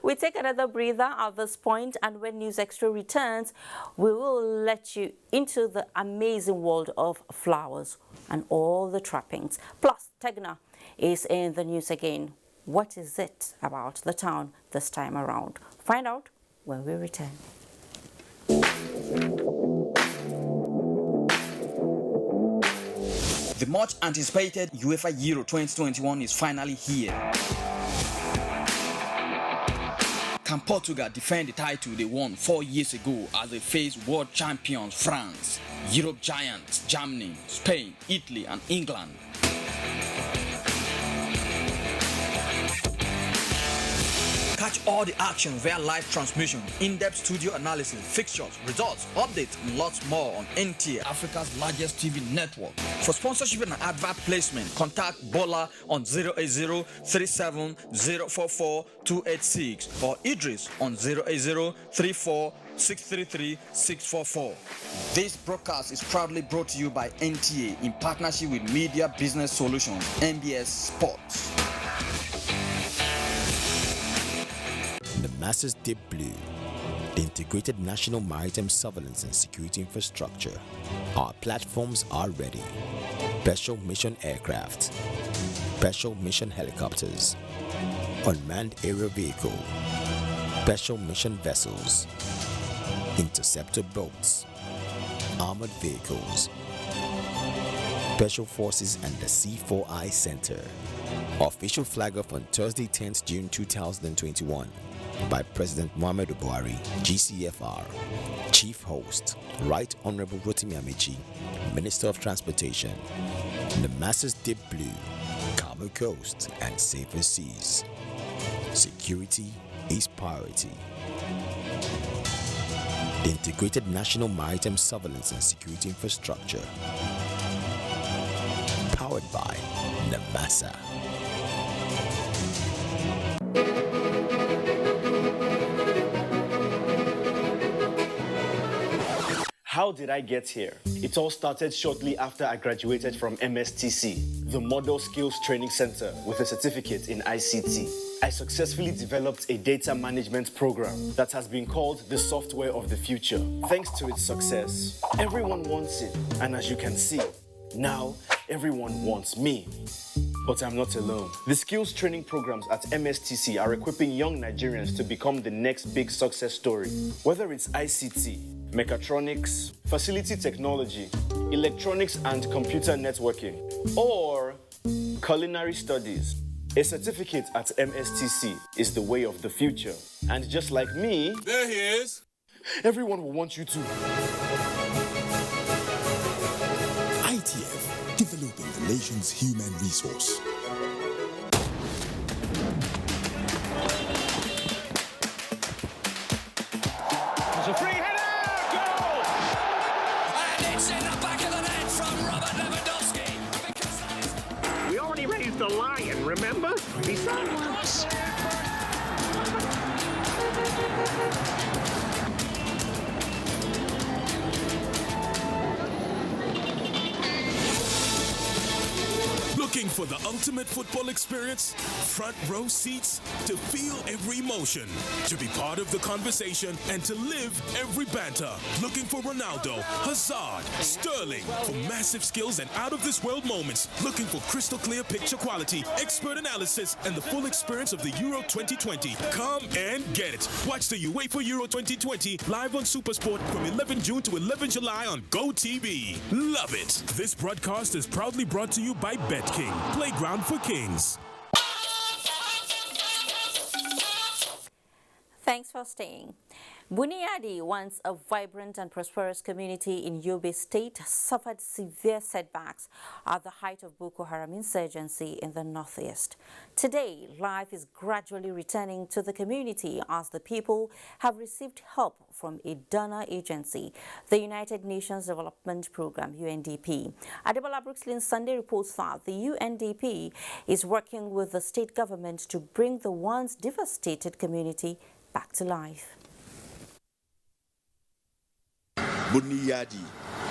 We take another breather at this point, and when News Extra returns, we will let you into the amazing world of flowers and all the trappings. Plus, Tegna is in the news again. What is it about the town this time around? Find out when we return. The much anticipated UEFA Euro 2021 is finally here. Can Portugal defend the title they won 4 years ago as they face world champions France, Europe giants Germany, Spain, Italy and England? Catch all the action via live transmission, in-depth studio analysis, fixtures, results, updates, and lots more on NTA, Africa's largest TV network. For sponsorship and advert placement, contact Bola on 080-37-044-286 or Idris on 080-34-633-644. This broadcast is proudly brought to you by NTA in partnership with Media Business Solutions, MBS Sports. The Masters Deep Blue, the integrated national maritime surveillance and security infrastructure. Our platforms are ready. Special mission aircraft, special mission helicopters, unmanned aerial vehicle, special mission vessels, interceptor boats, armored vehicles, Special Forces and the C4I Center. Official flag off on Thursday, 10th June 2021 by President Muhammadu Buhari, GCFR. Chief Host, Right Honorable Rotimi Amici, Minister of Transportation. The Masses Deep Blue, Cabo Coast and Safer Seas. Security is priority. The Integrated National Maritime Surveillance and Security Infrastructure. Powered by NAMASA. How did I get here? It all started shortly after I graduated from MSTC, the Model Skills Training Center with a certificate in ICT. I successfully developed a data management program that has been called the software of the future. Thanks to its success, everyone wants it, and as you can see, now everyone wants me. But I'm not alone. The skills training programs at MSTC are equipping young Nigerians to become the next big success story. Whether it's ICT, mechatronics, facility technology, electronics and computer networking, or culinary studies, a certificate at MSTC is the way of the future. And just like me, there he is. Everyone will want you to. ITF, developing the nation's human resource. There's a free header, goal! And it's in the back of the net from Robert Lewandowski. We already raised the lion, remember? Besides. Looking for the ultimate football experience? Front row seats to feel every emotion, to be part of the conversation and to live every banter. Looking for Ronaldo, Hazard, Sterling for massive skills and out-of-this-world moments. Looking for crystal clear picture quality, expert analysis, and the full experience of the Euro 2020. Come and get it. Watch the UEFA Euro 2020 live on SuperSport from 11 June to 11 July on GoTV. Love it. This broadcast is proudly brought to you by BetKing, Playground for Kings. Thanks for staying. Buniadi, once a vibrant and prosperous community in Yobe State, suffered severe setbacks at the height of Boko Haram insurgency in the northeast. Today, life is gradually returning to the community as the people have received help from a donor agency, the United Nations Development Program, UNDP. Adebola Brookslyn Sunday reports that the UNDP is working with the state government to bring the once devastated community back to life. Buniyadi,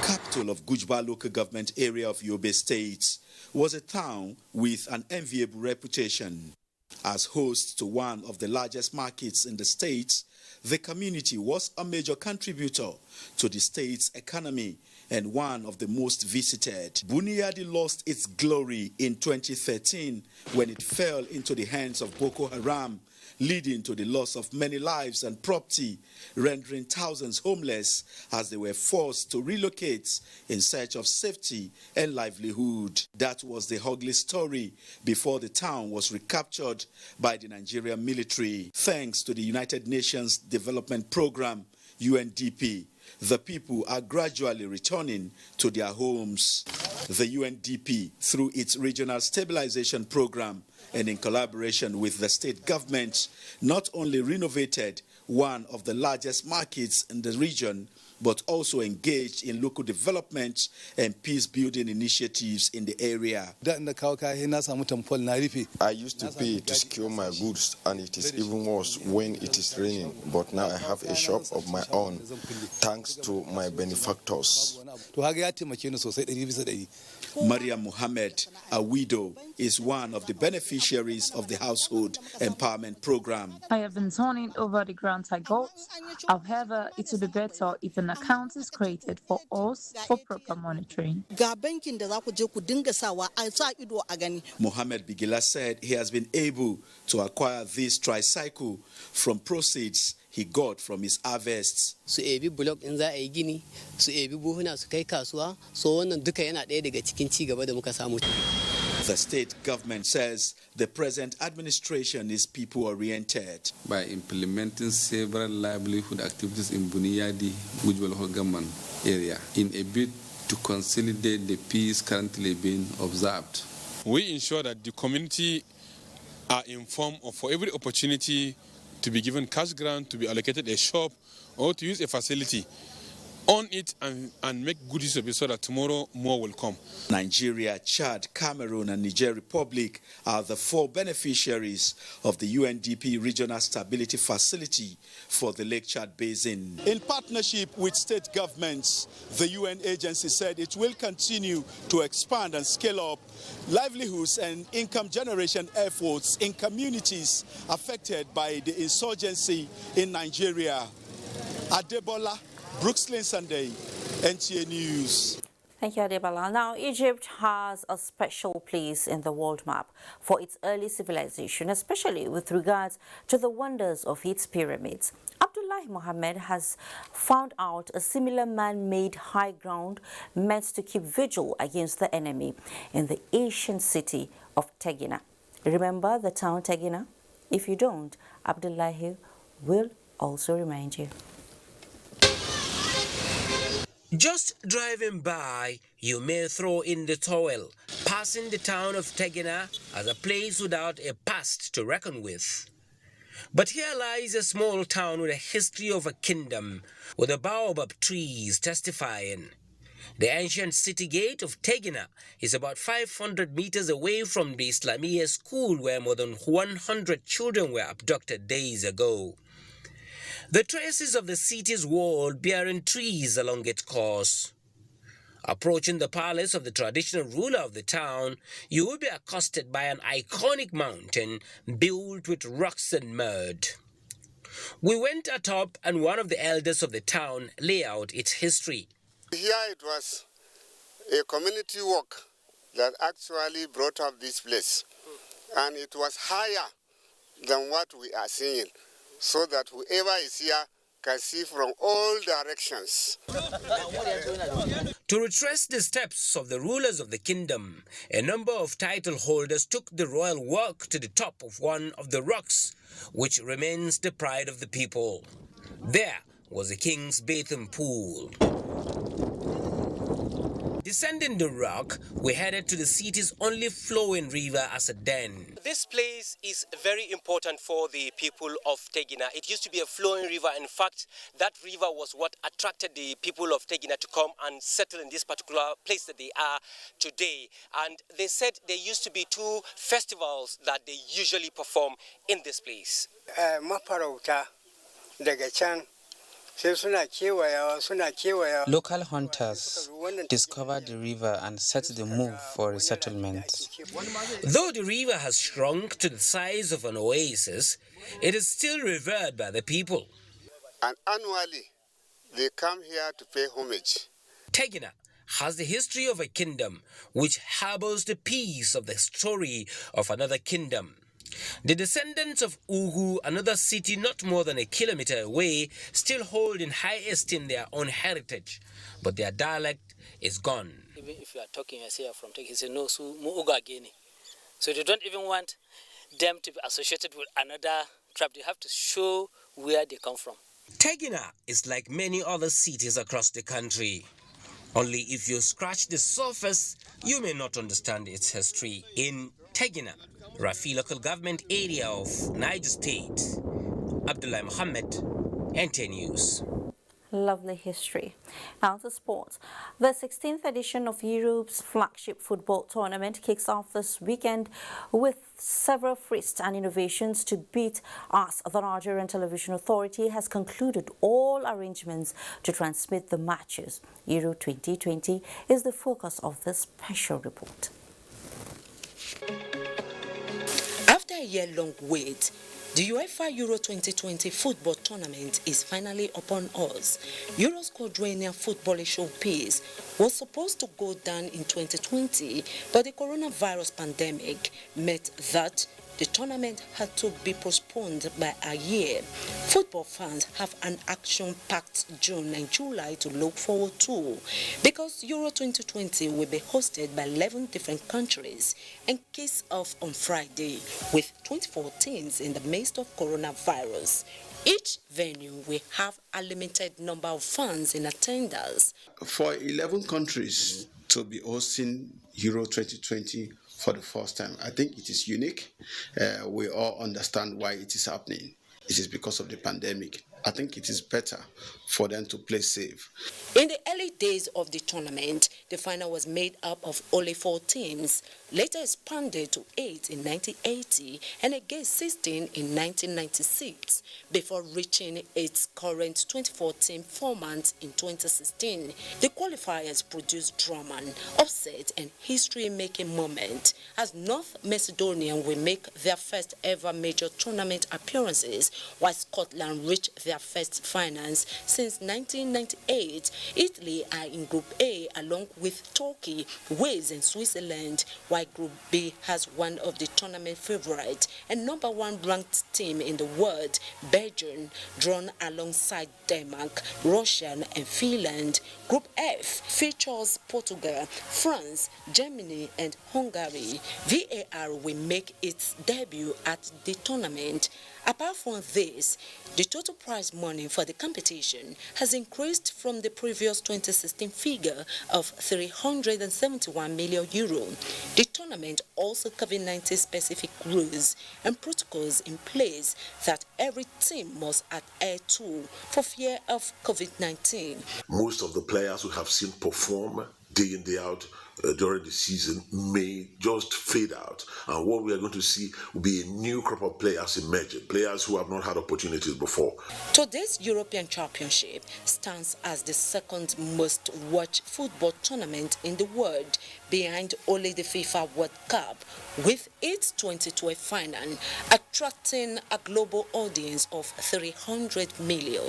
capital of Gujba local government area of Yobe State, was a town with an enviable reputation. As host to one of the largest markets in the state, the community was a major contributor to the state's economy and one of the most visited. Buniyadi lost its glory in 2013 when it fell into the hands of Boko Haram, leading to the loss of many lives and property, rendering thousands homeless as they were forced to relocate in search of safety and livelihood. That was the ugly story before the town was recaptured by the Nigerian military. Thanks to the United Nations Development Program, UNDP, the people are gradually returning to their homes. The UNDP, through its regional stabilization program, and in collaboration with the state government, not only renovated one of the largest markets in the region, but also engaged in local development and peace-building initiatives in the area. I used to pay to secure my goods, and it is even worse when it is raining. But now I have a shop of my own, thanks to my benefactors. Maria Muhammad, a widow, is one of the beneficiaries of the Household Empowerment Program. I have been turning over the grants I got. However, it would be better if an account is created for us for proper monitoring. Mohammed Bigila said he has been able to acquire this tricycle from proceeds he got from his harvests. Su ebi block in za a yi gini, su ebi buhuna su kai kasuwa, so wannan duka yana ɗaya daga cikin ci gaba da muka samu. The state government says the present administration is people-oriented. By implementing several livelihood activities in Buniyadi, Gujwal Government area, in a bid to consolidate the peace currently being observed. We ensure that the community are informed of for every opportunity to be given cash grant, to be allocated a shop, or to use a facility on it and make good use of it so that tomorrow more will come. Nigeria, Chad, Cameroon and Niger Republic are the 4 beneficiaries of the UNDP Regional Stability Facility for the Lake Chad Basin. In partnership with state governments, the UN agency said it will continue to expand and scale up livelihoods and income generation efforts in communities affected by the insurgency in Nigeria. Adebola, Brooklyn Sunday, NTA News. Thank you, Adebala. Now, Egypt has a special place in the world map for its early civilization, especially with regards to the wonders of its pyramids. Abdullah Mohammed has found out a similar man-made high ground meant to keep vigil against the enemy in the ancient city of Tegina. Remember the town Tegina? If you don't, Abdullah will also remind you. Just driving by, you may throw in the towel, passing the town of Tegina as a place without a past to reckon with. But here lies a small town with a history of a kingdom, with the baobab trees testifying. The ancient city gate of Tegina is about 500 meters away from the Islamia school where more than 100 children were abducted days ago. The traces of the city's wall bearing trees along its course. Approaching the palace of the traditional ruler of the town, you will be accosted by an iconic mountain built with rocks and mud. We went atop and one of the elders of the town lay out its history. Here it was a community work that actually brought up this place. And it was higher than what we are seeing, so that whoever is here can see from all directions. To retrace the steps of the rulers of the kingdom, a number of title holders took the royal walk to the top of one of the rocks, which remains the pride of the people. There was the king's bathing pool. Descending the rock, we headed to the city's only flowing river as a den. This place is very important for the people of Tegina. It used to be a flowing river. In fact, that river was what attracted the people of Tegina to come and settle in this particular place that they are today. And they said there used to be 2 festivals that they usually perform in this place. Local hunters discovered the river and set the move for resettlement. Though the river has shrunk to the size of an oasis, it is still revered by the people. And annually, they come here to pay homage. Tegina has the history of a kingdom which harbors the piece of the story of another kingdom. The descendants of Ugu, another city not more than a kilometer away, still hold in high esteem their own heritage, but their dialect is gone. Even if you are talking, I say you're from Tegina, say no, so So they don't even want them to be associated with another tribe. They have to show where they come from. Tegina is like many other cities across the country. Only if you scratch the surface, you may not understand its history. In Tegina, Rafi local government area of Niger State, Abdullah Mohammed, NTA News. Lovely history. Now to sports. The 16th edition of Europe's flagship football tournament kicks off this weekend with several firsts and innovations to beat as the Nigerian Television Authority has concluded all arrangements to transmit the matches. Euro 2020 is the focus of this special report. After a year-long wait, the UEFA Euro 2020 football tournament is finally upon us. Euro's quadrennial football showpiece was supposed to go down in 2020, but the coronavirus pandemic meant that the tournament had to be postponed by a year. Football fans have an action-packed June and July to look forward to because Euro 2020 will be hosted by 11 different countries and kicks off on Friday with 24 teams in the midst of coronavirus. Each venue will have a limited number of fans in attendance. For 11 countries to be hosting Euro 2020 for the first time, I think it is unique. We all understand why it is happening. It is because of the pandemic. I think it is better for them to play safe. In the early days of the tournament, the final was made up of only 4 teams, later expanded to 8 in 1980 and again 16 in 1996, before reaching its current 24-team format in 2016. The qualifiers produced drama, upset and history-making moment as North Macedonia will make their first ever major tournament appearances, while Scotland reached their first finals since 1998. Italy are in Group A along with Turkey, Wales and Switzerland, while Group B has one of the tournament favorites and number 1 ranked team in the world, Belgium, drawn alongside Denmark, Russia and Finland. Group F features Portugal, France, Germany and Hungary. VAR will make its debut at the tournament. Apart from this, the total prize money for the competition has increased from the previous 2016 figure of 371 million euro. The tournament also COVID-19 specific rules and protocols in place that every team must adhere to for fear of COVID-19. Most of the players we have seen perform day in, day out during the season may just fade out, and what we are going to see will be a new crop of players emerging, players who have not had opportunities before. Today's European Championship stands as the second most watched football tournament in the world, behind only the FIFA World Cup, with its 2012 final attracting a global audience of 300 million.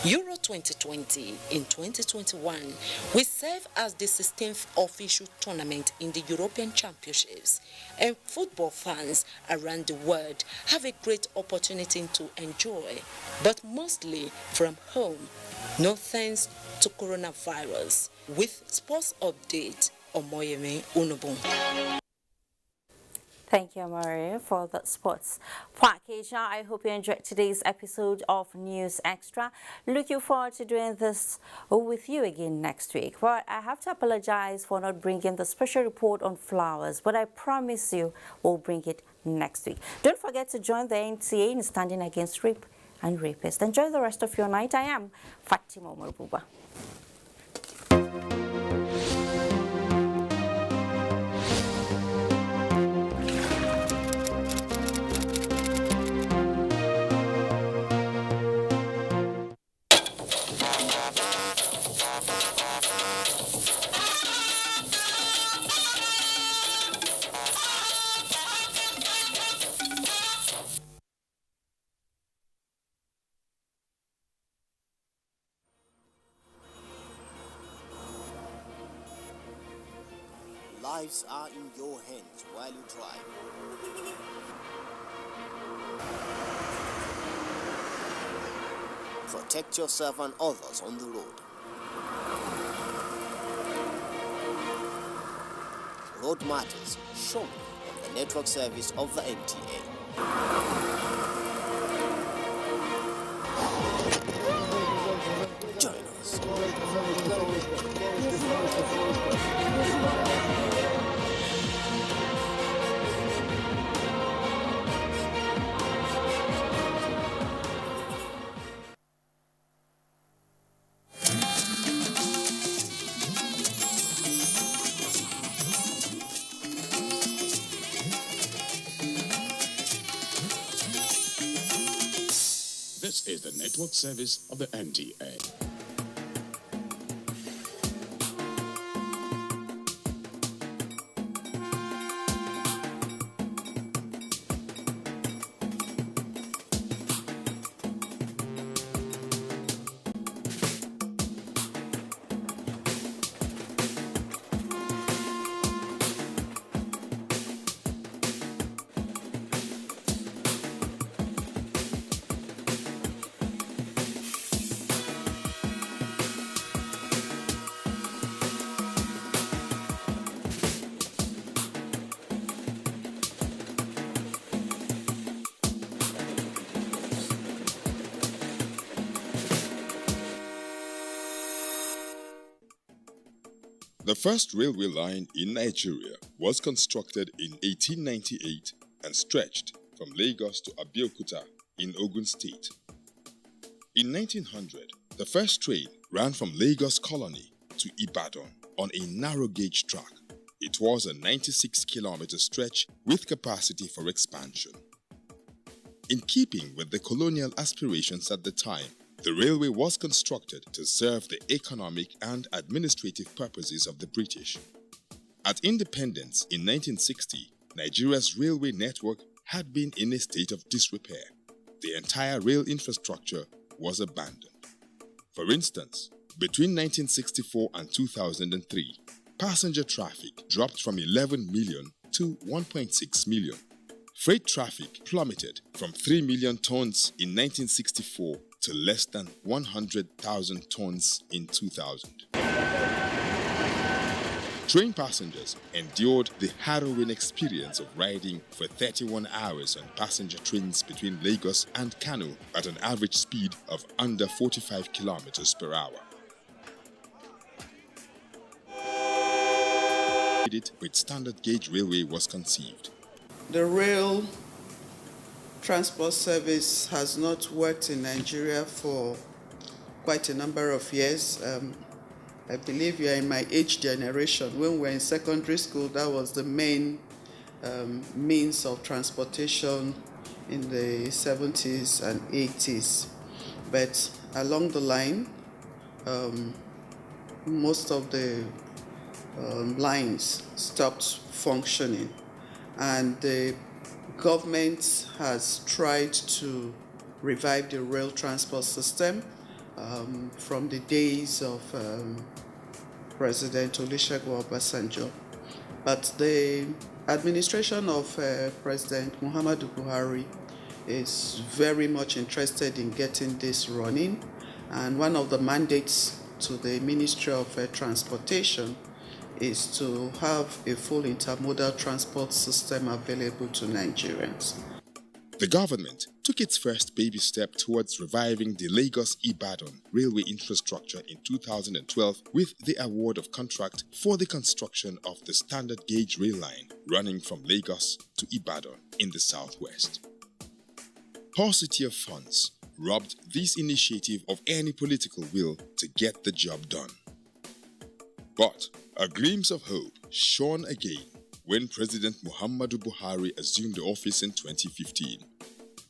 Euro 2020 in 2021 will serve as the 16th official tournament in the European Championships, and football fans around the world have a great opportunity to enjoy, but mostly from home, no thanks to coronavirus. With sports update, Omoyemi Unubun. Thank you, Maria, for the sports package. I hope you enjoyed today's episode of News Extra. Looking forward to doing this with you again next week. But I have to apologize for not bringing the special report on flowers, but I promise you we'll bring it next week. Don't forget to join the NTA in standing against rape and rapists. Enjoy the rest of your night. I am Fatima Marbuba. Lives are in your hands while you drive. Protect yourself and others on the road. Road Matters, shown on the network service of the NTA. Join us. This is the network service of the NTA. The first railway line in Nigeria was constructed in 1898 and stretched from Lagos to Abuja in Ogun State. In 1900, the first train ran from Lagos Colony to Ibadan on a narrow gauge track. It was a 96-kilometer stretch with capacity for expansion. In keeping with the colonial aspirations at the time, the railway was constructed to serve the economic and administrative purposes of the British. At independence in 1960, Nigeria's railway network had been in a state of disrepair. The entire rail infrastructure was abandoned. For instance, between 1964 and 2003, passenger traffic dropped from 11 million to 1.6 million. Freight traffic plummeted from 3 million tons in 1964 to less than 100,000 tons in 2000. Train passengers endured the harrowing experience of riding for 31 hours on passenger trains between Lagos and Kano at an average speed of under 45 kilometers per hour. With standard gauge railway was conceived. The rail transport service has not worked in Nigeria for quite a number of years. I believe you are in my age generation. When we were in secondary school, that was the main means of transportation in the 70s and 80s. But along the line, most of the lines stopped functioning, and the government has tried to revive the rail transport system from the days of President Olusegun Obasanjo. But the administration of President Muhammadu Buhari is very much interested in getting this running, and one of the mandates to the Ministry of Transportation is to have a full intermodal transport system available to Nigerians. The government took its first baby step towards reviving the Lagos-Ibadan railway infrastructure in 2012 with the award of contract for the construction of the standard gauge rail line running from Lagos to Ibadan in the southwest. Paucity of funds robbed this initiative of any political will to get the job done. But a glimpse of hope shone again when President Muhammadu Buhari assumed office in 2015.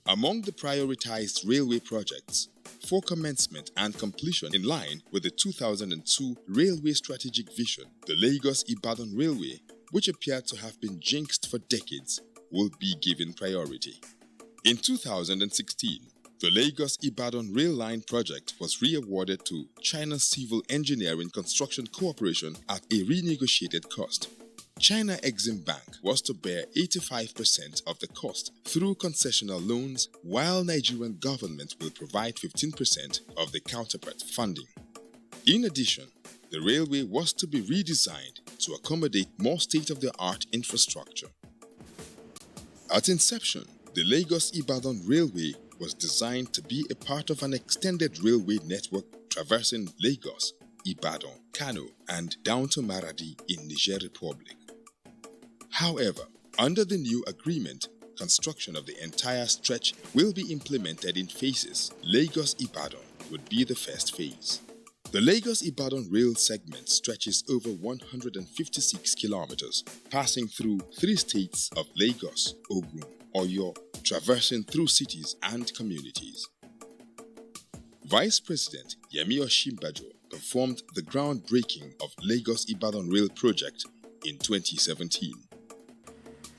Among the prioritized railway projects for commencement and completion in line with the 2002 Railway Strategic Vision, the Lagos-Ibadan Railway, which appeared to have been jinxed for decades, will be given priority. In 2016, the Lagos-Ibadan Rail Line project was re-awarded to China Civil Engineering Construction Corporation at a renegotiated cost. China Exim Bank was to bear 85% of the cost through concessional loans, while Nigerian government will provide 15% of the counterpart funding. In addition, the railway was to be redesigned to accommodate more state-of-the-art infrastructure. At inception, the Lagos-Ibadan Railway was designed to be a part of an extended railway network traversing Lagos, Ibadan, Kano, and down to Maradi in Niger Republic. However, under the new agreement, construction of the entire stretch will be implemented in phases. Lagos-Ibadan would be the first phase. The Lagos-Ibadan rail segment stretches over 156 kilometers, passing through 3 states of Lagos, Ogun, Oyo, traversing through cities and communities. Vice President Yemi Osinbajo performed the groundbreaking of Lagos-Ibadan Rail Project in 2017.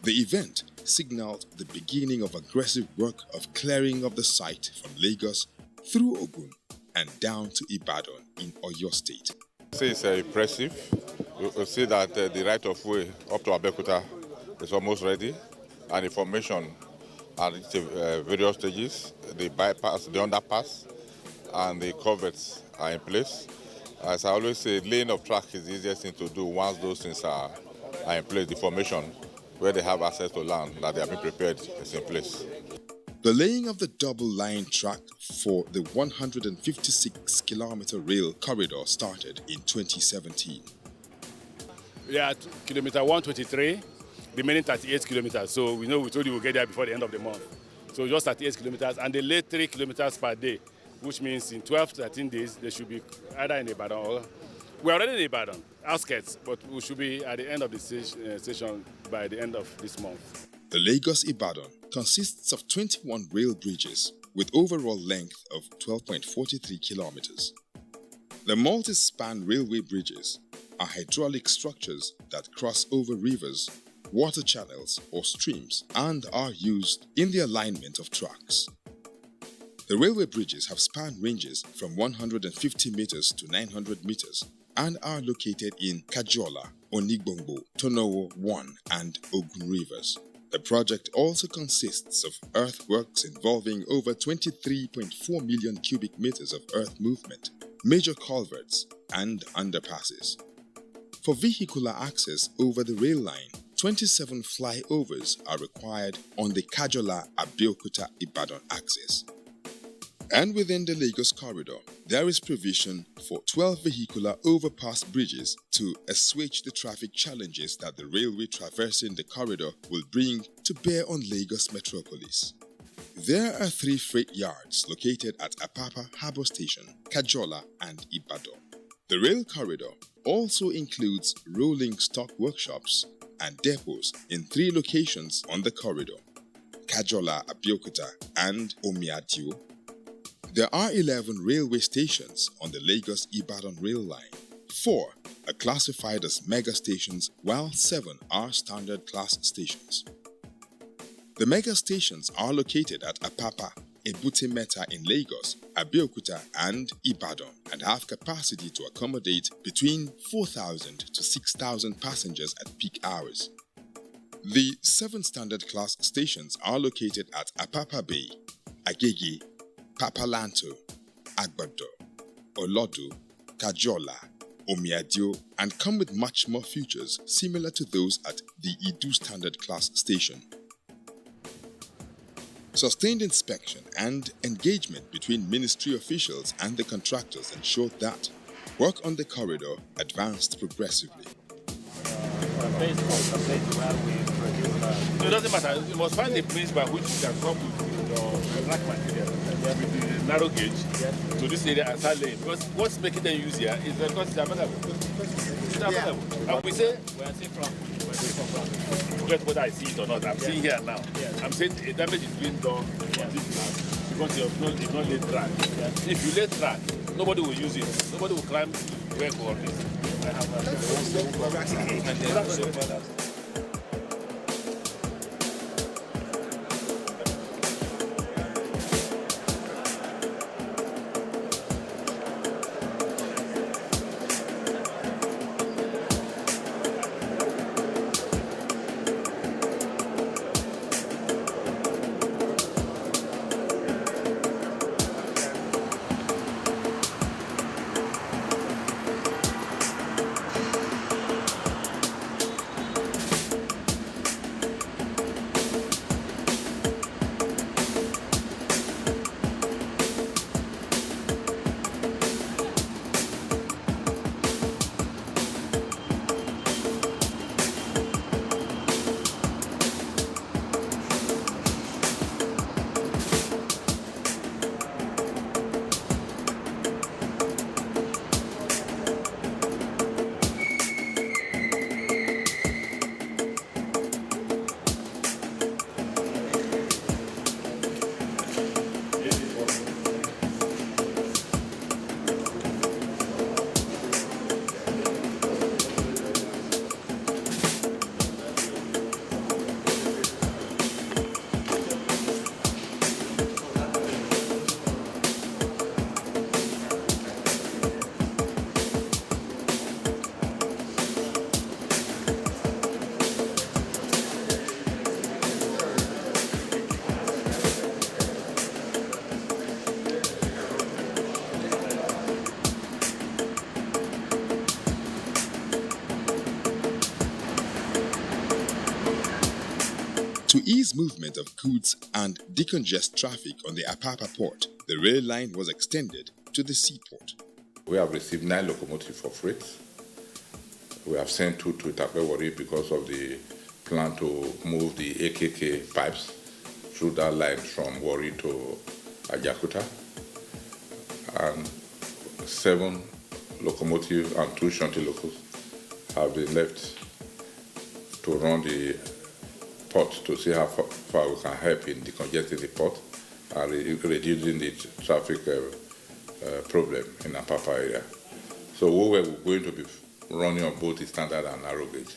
The event signaled the beginning of aggressive work of clearing of the site from Lagos through Ogun and down to Ibadan in Oyo State. It's impressive. You see that the right-of-way up to Abeokuta is almost ready, and the formation at various stages. The bypass, the underpass, and the culverts are in place. As I always say, laying of track is the easiest thing to do once those things are in place. The formation, where they have access to land that they have been prepared, is in place. The laying of the double-line track for the 156-kilometer rail corridor started in 2017. We are at kilometer 123, remaining 38 kilometers. So we know we told you we'll get there before the end of the month. So just 38 kilometers, and they lay 3 kilometers per day, which means in 12 to 13 days, they should be either in Ibadan or... We're already in Ibadan, outskirts, but we should be at the end of the station by the end of this month. The Lagos-Ibadan consists of 21 rail bridges with overall length of 12.43 kilometers. The multi-span railway bridges are hydraulic structures that cross over rivers, water channels or streams and are used in the alignment of tracks. The railway bridges have span ranges from 150 meters to 900 meters and are located in Kajola, Onigbongbo, Tonowo 1 and Ogun rivers. The project also consists of earthworks involving over 23.4 million cubic meters of earth movement, major culverts and underpasses. For vehicular access over the rail line, 27 flyovers are required on the Kajola-Abeokuta-Ibadan axis. And within the Lagos corridor, there is provision for 12 vehicular overpass bridges to assuage the traffic challenges that the railway traversing the corridor will bring to bear on Lagos metropolis. There are 3 freight yards located at Apapa Harbour Station, Kajola and Ibadan. The rail corridor also includes rolling stock workshops and depots in 3 locations on the corridor, Kajola, Abeokuta and Omiadio. There are 11 railway stations on the Lagos-Ibadan rail line. 4 are classified as mega stations, while 7 are standard class stations. The mega stations are located at Apapa, Ebute Metta in Lagos, Abeokuta and Ibadan and have capacity to accommodate between 4,000 to 6,000 passengers at peak hours. The 7 standard class stations are located at Apapa Bay, Agege, Papalanto, Agbado, Olodo, Kajola, Omiadio and come with much more features similar to those at the Idu Standard Class Station. Sustained inspection and engagement between ministry officials and the contractors ensured that work on the corridor advanced progressively. It doesn't matter. You must find a place by which you can come with your black material, with the narrow gauge to this area and start laying. Because what's making them use here is because it's available. It's available. And we say, forget whether I see it or not. I'm seeing here now. I'm saying the damage is being done on this land because you have not laid track. If you lay track, nobody will use it. Nobody will climb vehicle on this. To ease movement of goods and decongest traffic on the Apapa port, the rail line was extended to the seaport. We have received 9 locomotives for freight. We have sent 2 to Itapewari because of the plan to move the AKK pipes through that line from Warri to Ajakuta. And 7 locomotives and 2 shanty locos have been left to run the port to see how far we can help in decongesting the port and reducing the traffic problem in Apapa area. So we were going to be running on both the standard and narrow gauge.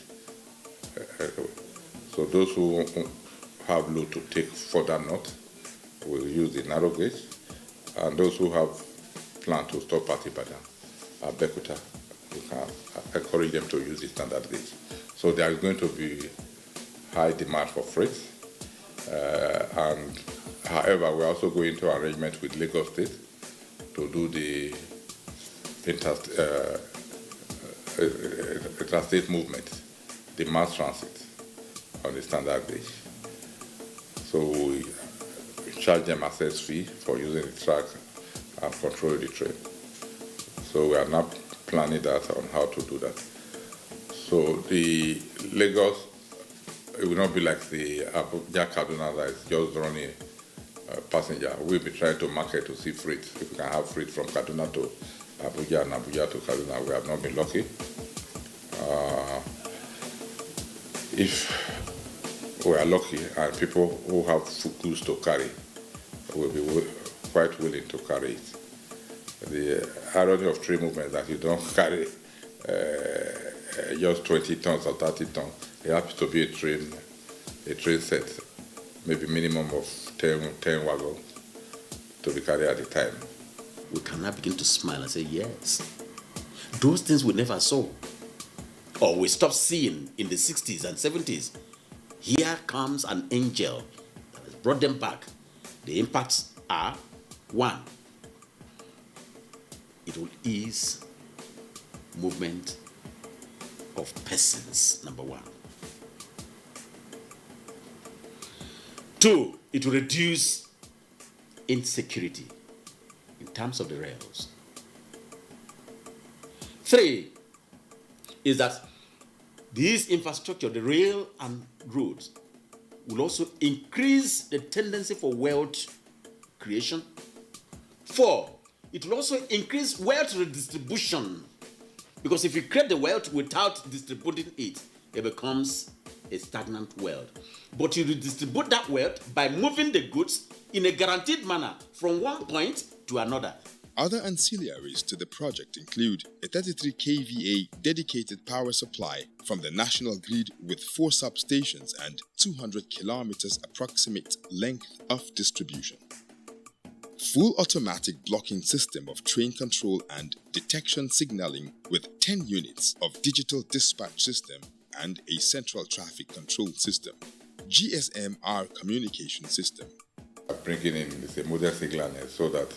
So those who have load to take further north will use the narrow gauge, and those who have planned to stop at Ibadan, at Bekuta, we can encourage them to use the standard gauge. So there is going to be high demand for freight, and however, we're also going into arrangement with Lagos State to do the interstate movement, the mass transit on the standard gauge. So we charge them access fee for using the track and control the train. So we are now planning that on how to do that. So the Lagos, it will not be like the Abuja Kaduna that is just running passenger. We'll be trying to market to see freight. If we can have freight from Kaduna to Abuja and Abuja to Kaduna, we have not been lucky. If we are lucky and people who have goods to carry will be quite willing to carry it. The irony of train movement that you don't carry just 20 tons or 30 tons. It has to be a train set, maybe minimum of 10 wagons to be carried at a time. We can now begin to smile and say, yes, those things we never saw, or we stopped seeing in the 60s and 70s. Here comes an angel that has brought them back. The impacts are, 1, it will ease movement of persons, number 1. 2, it will reduce insecurity in terms of the rails. 3 is that this infrastructure, the rail and roads, will also increase the tendency for wealth creation. 4, it will also increase wealth redistribution, because if you create the wealth without distributing it, it becomes a stagnant wealth. But you redistribute that wealth by moving the goods in a guaranteed manner from one point to another. Other ancillaries to the project include a 33 kVA dedicated power supply from the national grid with 4 substations and 200 kilometers approximate length of distribution. Full automatic blocking system of train control and detection signaling with 10 units of digital dispatch system and a central traffic control system. GSM-R communication system. Bringing in the modern signaling so that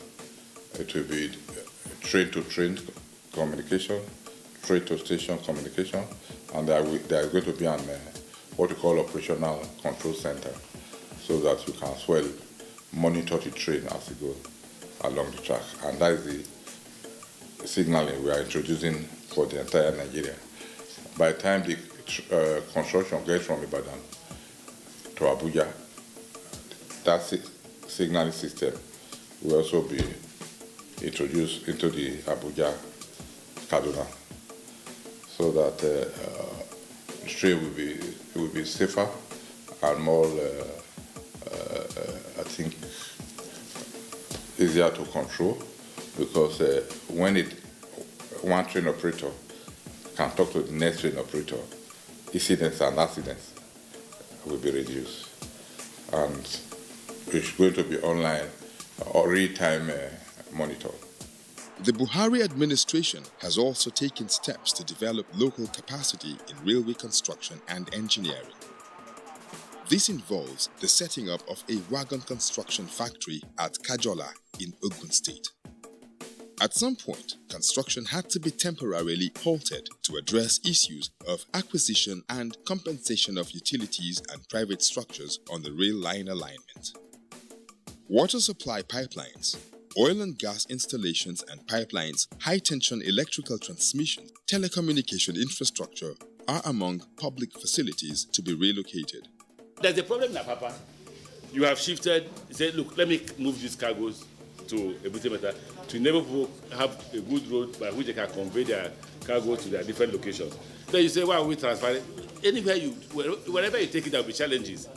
it will be train-to-train communication, train-to-station communication, and there is going to be an what we call operational control center, so that you can as well monitor the train as it goes along the track. And that is the signaling we are introducing for the entire Nigeria. By the time the construction gets from Ibadan to Abuja, that signaling system will also be introduced into the Abuja Kaduna, so that the train will be safer and more, I think, easier to control, because when one train operator can talk to the next train operator, incidents and accidents will be reduced, and it's going to be online or real-time monitor. The Buhari administration has also taken steps to develop local capacity in railway construction and engineering. This involves the setting up of a wagon construction factory at Kajola in Ogun State. At some point, construction had to be temporarily halted to address issues of acquisition and compensation of utilities and private structures on the rail line alignment. Water supply pipelines, Oil and gas installations and pipelines, high-tension electrical transmission, telecommunication infrastructure are among public facilities to be relocated. There's a problem in Apapa. You have shifted, said, look, let me move these cargoes to Abuja to enable people have a good road by which they can convey their cargo to their different locations. Then you say, why are we transferring? Anywhere wherever you take it, there will be challenges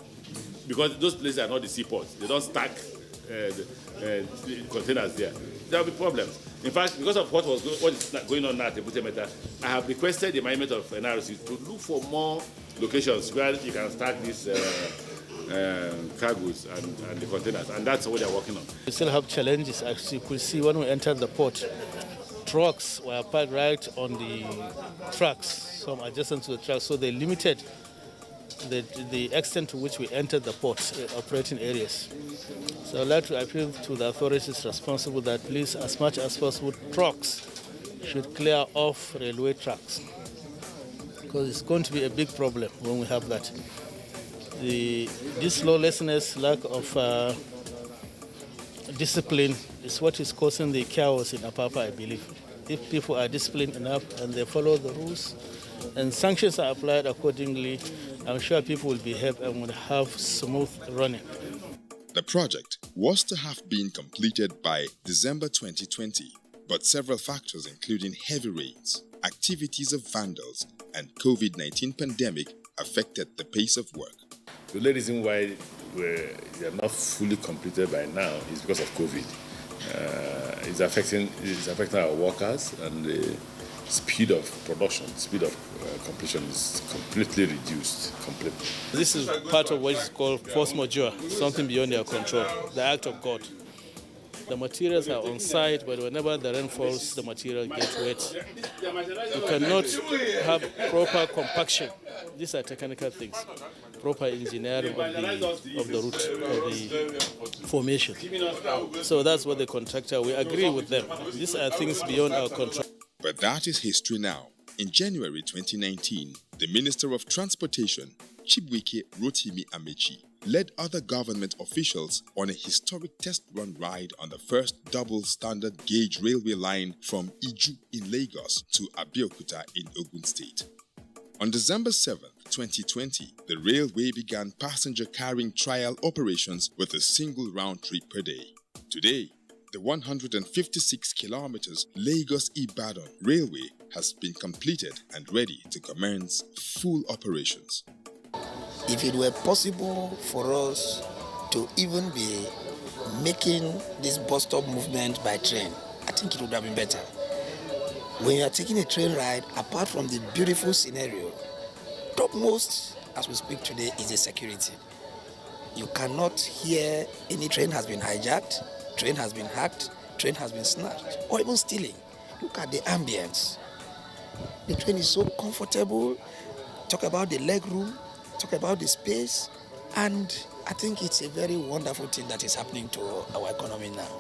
because those places are not the seaports. They don't stack the containers there. There will be problems. In fact, because of what is going on now at Abuja, I have requested the management of NRC to look for more locations where you can stack these cargoes and the containers, and that's what they're working on. We still have challenges, as you could see when we entered the port. Trucks were parked right on the tracks, some adjacent to the tracks, so they limited the extent to which we entered the port operating areas. So I'd like to appeal to the authorities responsible that please, as much as possible, trucks should clear off railway tracks, because it's going to be a big problem when we have that. This lawlessness, lack of discipline is what is causing the chaos in Apapa, I believe. If people are disciplined enough and they follow the rules and sanctions are applied accordingly, I'm sure people will behave and will have smooth running. The project was to have been completed by December 2020, but several factors including heavy rains, activities of vandals, and COVID-19 pandemic affected the pace of work. The only reason why they are not fully completed by now is because of COVID. It's affecting our workers, and the speed of production, speed of completion is completely reduced. This is part of what is called force majeure, something beyond their control, the act of God. The materials are on site, but whenever the rain falls, the material gets wet. You cannot have proper compaction. These are technical things. Proper engineering of the route, of the formation. So that's what the contractor, we agree with them. These are things beyond our control. But that is history now. In January 2019, the Minister of Transportation, Chibwike Rotimi Amechi, led other government officials on a historic test run ride on the first double standard gauge railway line from Iju in Lagos to Abeokuta in Ogun State. On December 7, 2020, the railway began passenger-carrying trial operations with a single round trip per day. Today, the 156 kilometers Lagos-Ibadan railway has been completed and ready to commence full operations. If it were possible for us to even be making this bus stop movement by train, I think it would have been better. When you are taking a train ride, apart from the beautiful scenario, topmost as we speak today is the security. You cannot hear any train has been hijacked, train has been hacked, train has been snatched, or even stealing. Look at the ambience. The train is so comfortable. Talk about the leg room, talk about the space, and I think it's a very wonderful thing that is happening to our economy now.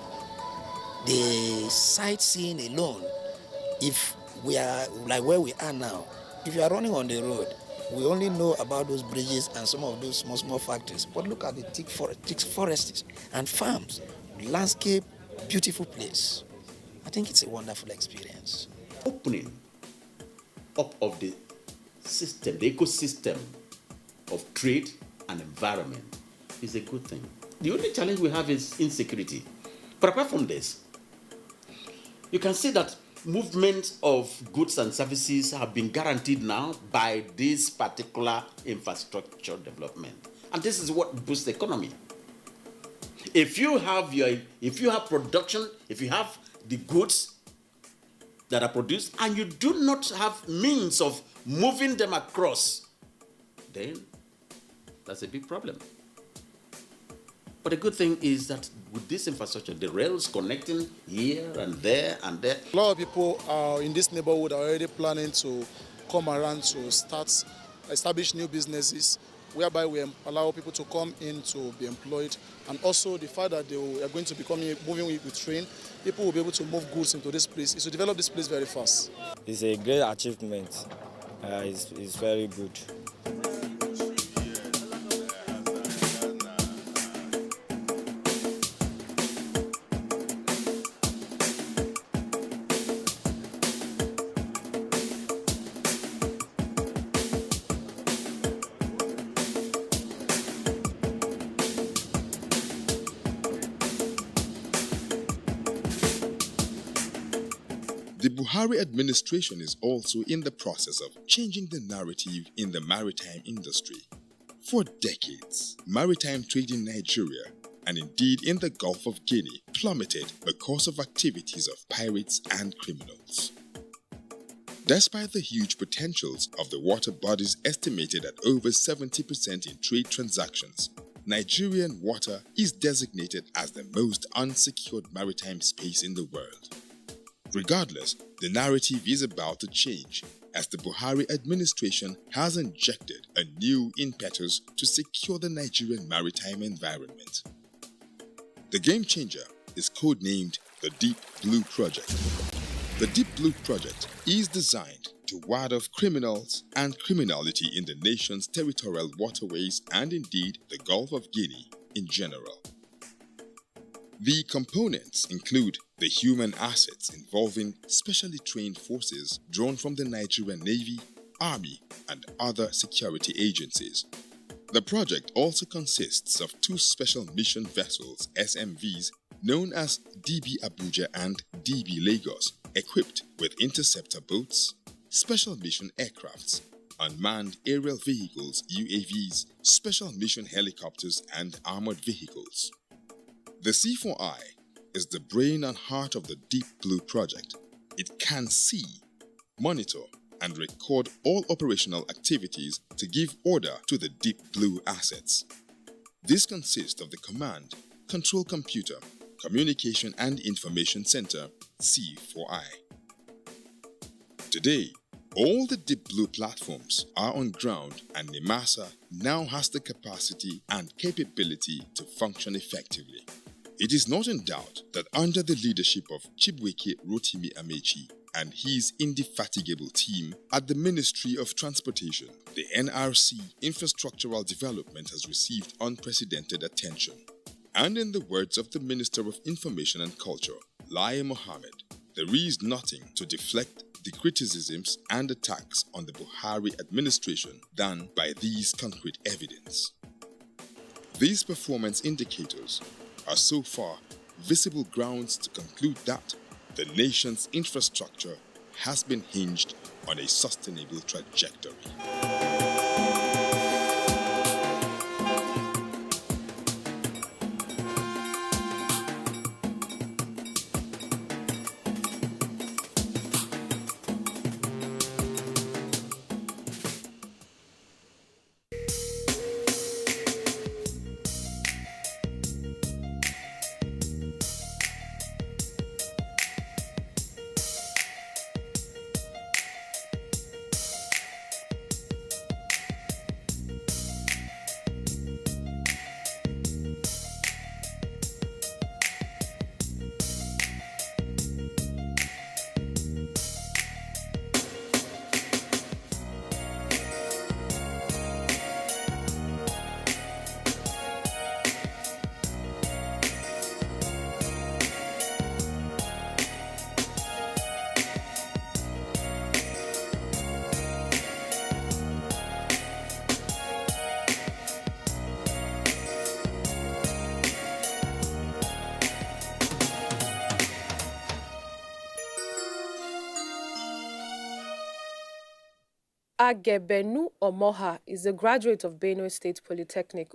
The sightseeing alone, if we are like where we are now, if you are running on the road, we only know about those bridges and some of those small factories. But look at the thick forests and farms, landscape, beautiful place. I think it's a wonderful experience. Opening up of the system, the ecosystem of trade and environment is a good thing. The only challenge we have is insecurity. But apart from this, you can see that movement of goods and services have been guaranteed now by this particular infrastructure development. And this is what boosts the economy. If you have production, if you have the goods that are produced and you do not have means of moving them across, then that's a big problem. But the good thing is that with this infrastructure, the rails connecting here and there and there. A lot of people in this neighborhood are already planning to come around to establish new businesses, whereby we allow people to come in to be employed. And also the fact that they are going to be moving with train, people will be able to move goods into this place. It's to develop this place very fast. It's a great achievement. It's very good. The Buhari administration is also in the process of changing the narrative in the maritime industry. For decades, maritime trade in Nigeria, and indeed in the Gulf of Guinea, plummeted because of activities of pirates and criminals. Despite the huge potentials of the water bodies estimated at over 70% in trade transactions, Nigerian water is designated as the most unsecured maritime space in the world. Regardless, the narrative is about to change as the Buhari administration has injected a new impetus to secure the Nigerian maritime environment. The game changer is codenamed the Deep Blue Project. The Deep Blue Project is designed to ward off criminals and criminality in the nation's territorial waterways and indeed the Gulf of Guinea in general. The components include the human assets involving specially trained forces drawn from the Nigerian Navy, Army, and other security agencies. The project also consists of 2 special mission vessels, SMVs, known as DB Abuja and DB Lagos, equipped with interceptor boats, special mission aircrafts, unmanned aerial vehicles, UAVs, special mission helicopters, and armored vehicles. The C4I is the brain and heart of the Deep Blue Project. It can see, monitor, and record all operational activities to give order to the Deep Blue assets. This consists of the Command, Control Computer, Communication and Information Center, C4I. Today, all the Deep Blue platforms are on ground and NIMASA now has the capacity and capability to function effectively. It is not in doubt that under the leadership of Chibuike Rotimi Amechi and his indefatigable team at the Ministry of Transportation, the NRC infrastructural development has received unprecedented attention. And in the words of the Minister of Information and Culture, Lai Mohammed, there is nothing to deflect the criticisms and attacks on the Buhari administration than by these concrete evidence. These performance indicators are so far visible grounds to conclude that the nation's infrastructure has been hinged on a sustainable trajectory. Agebenu Omoha is a graduate of Benue State Polytechnic,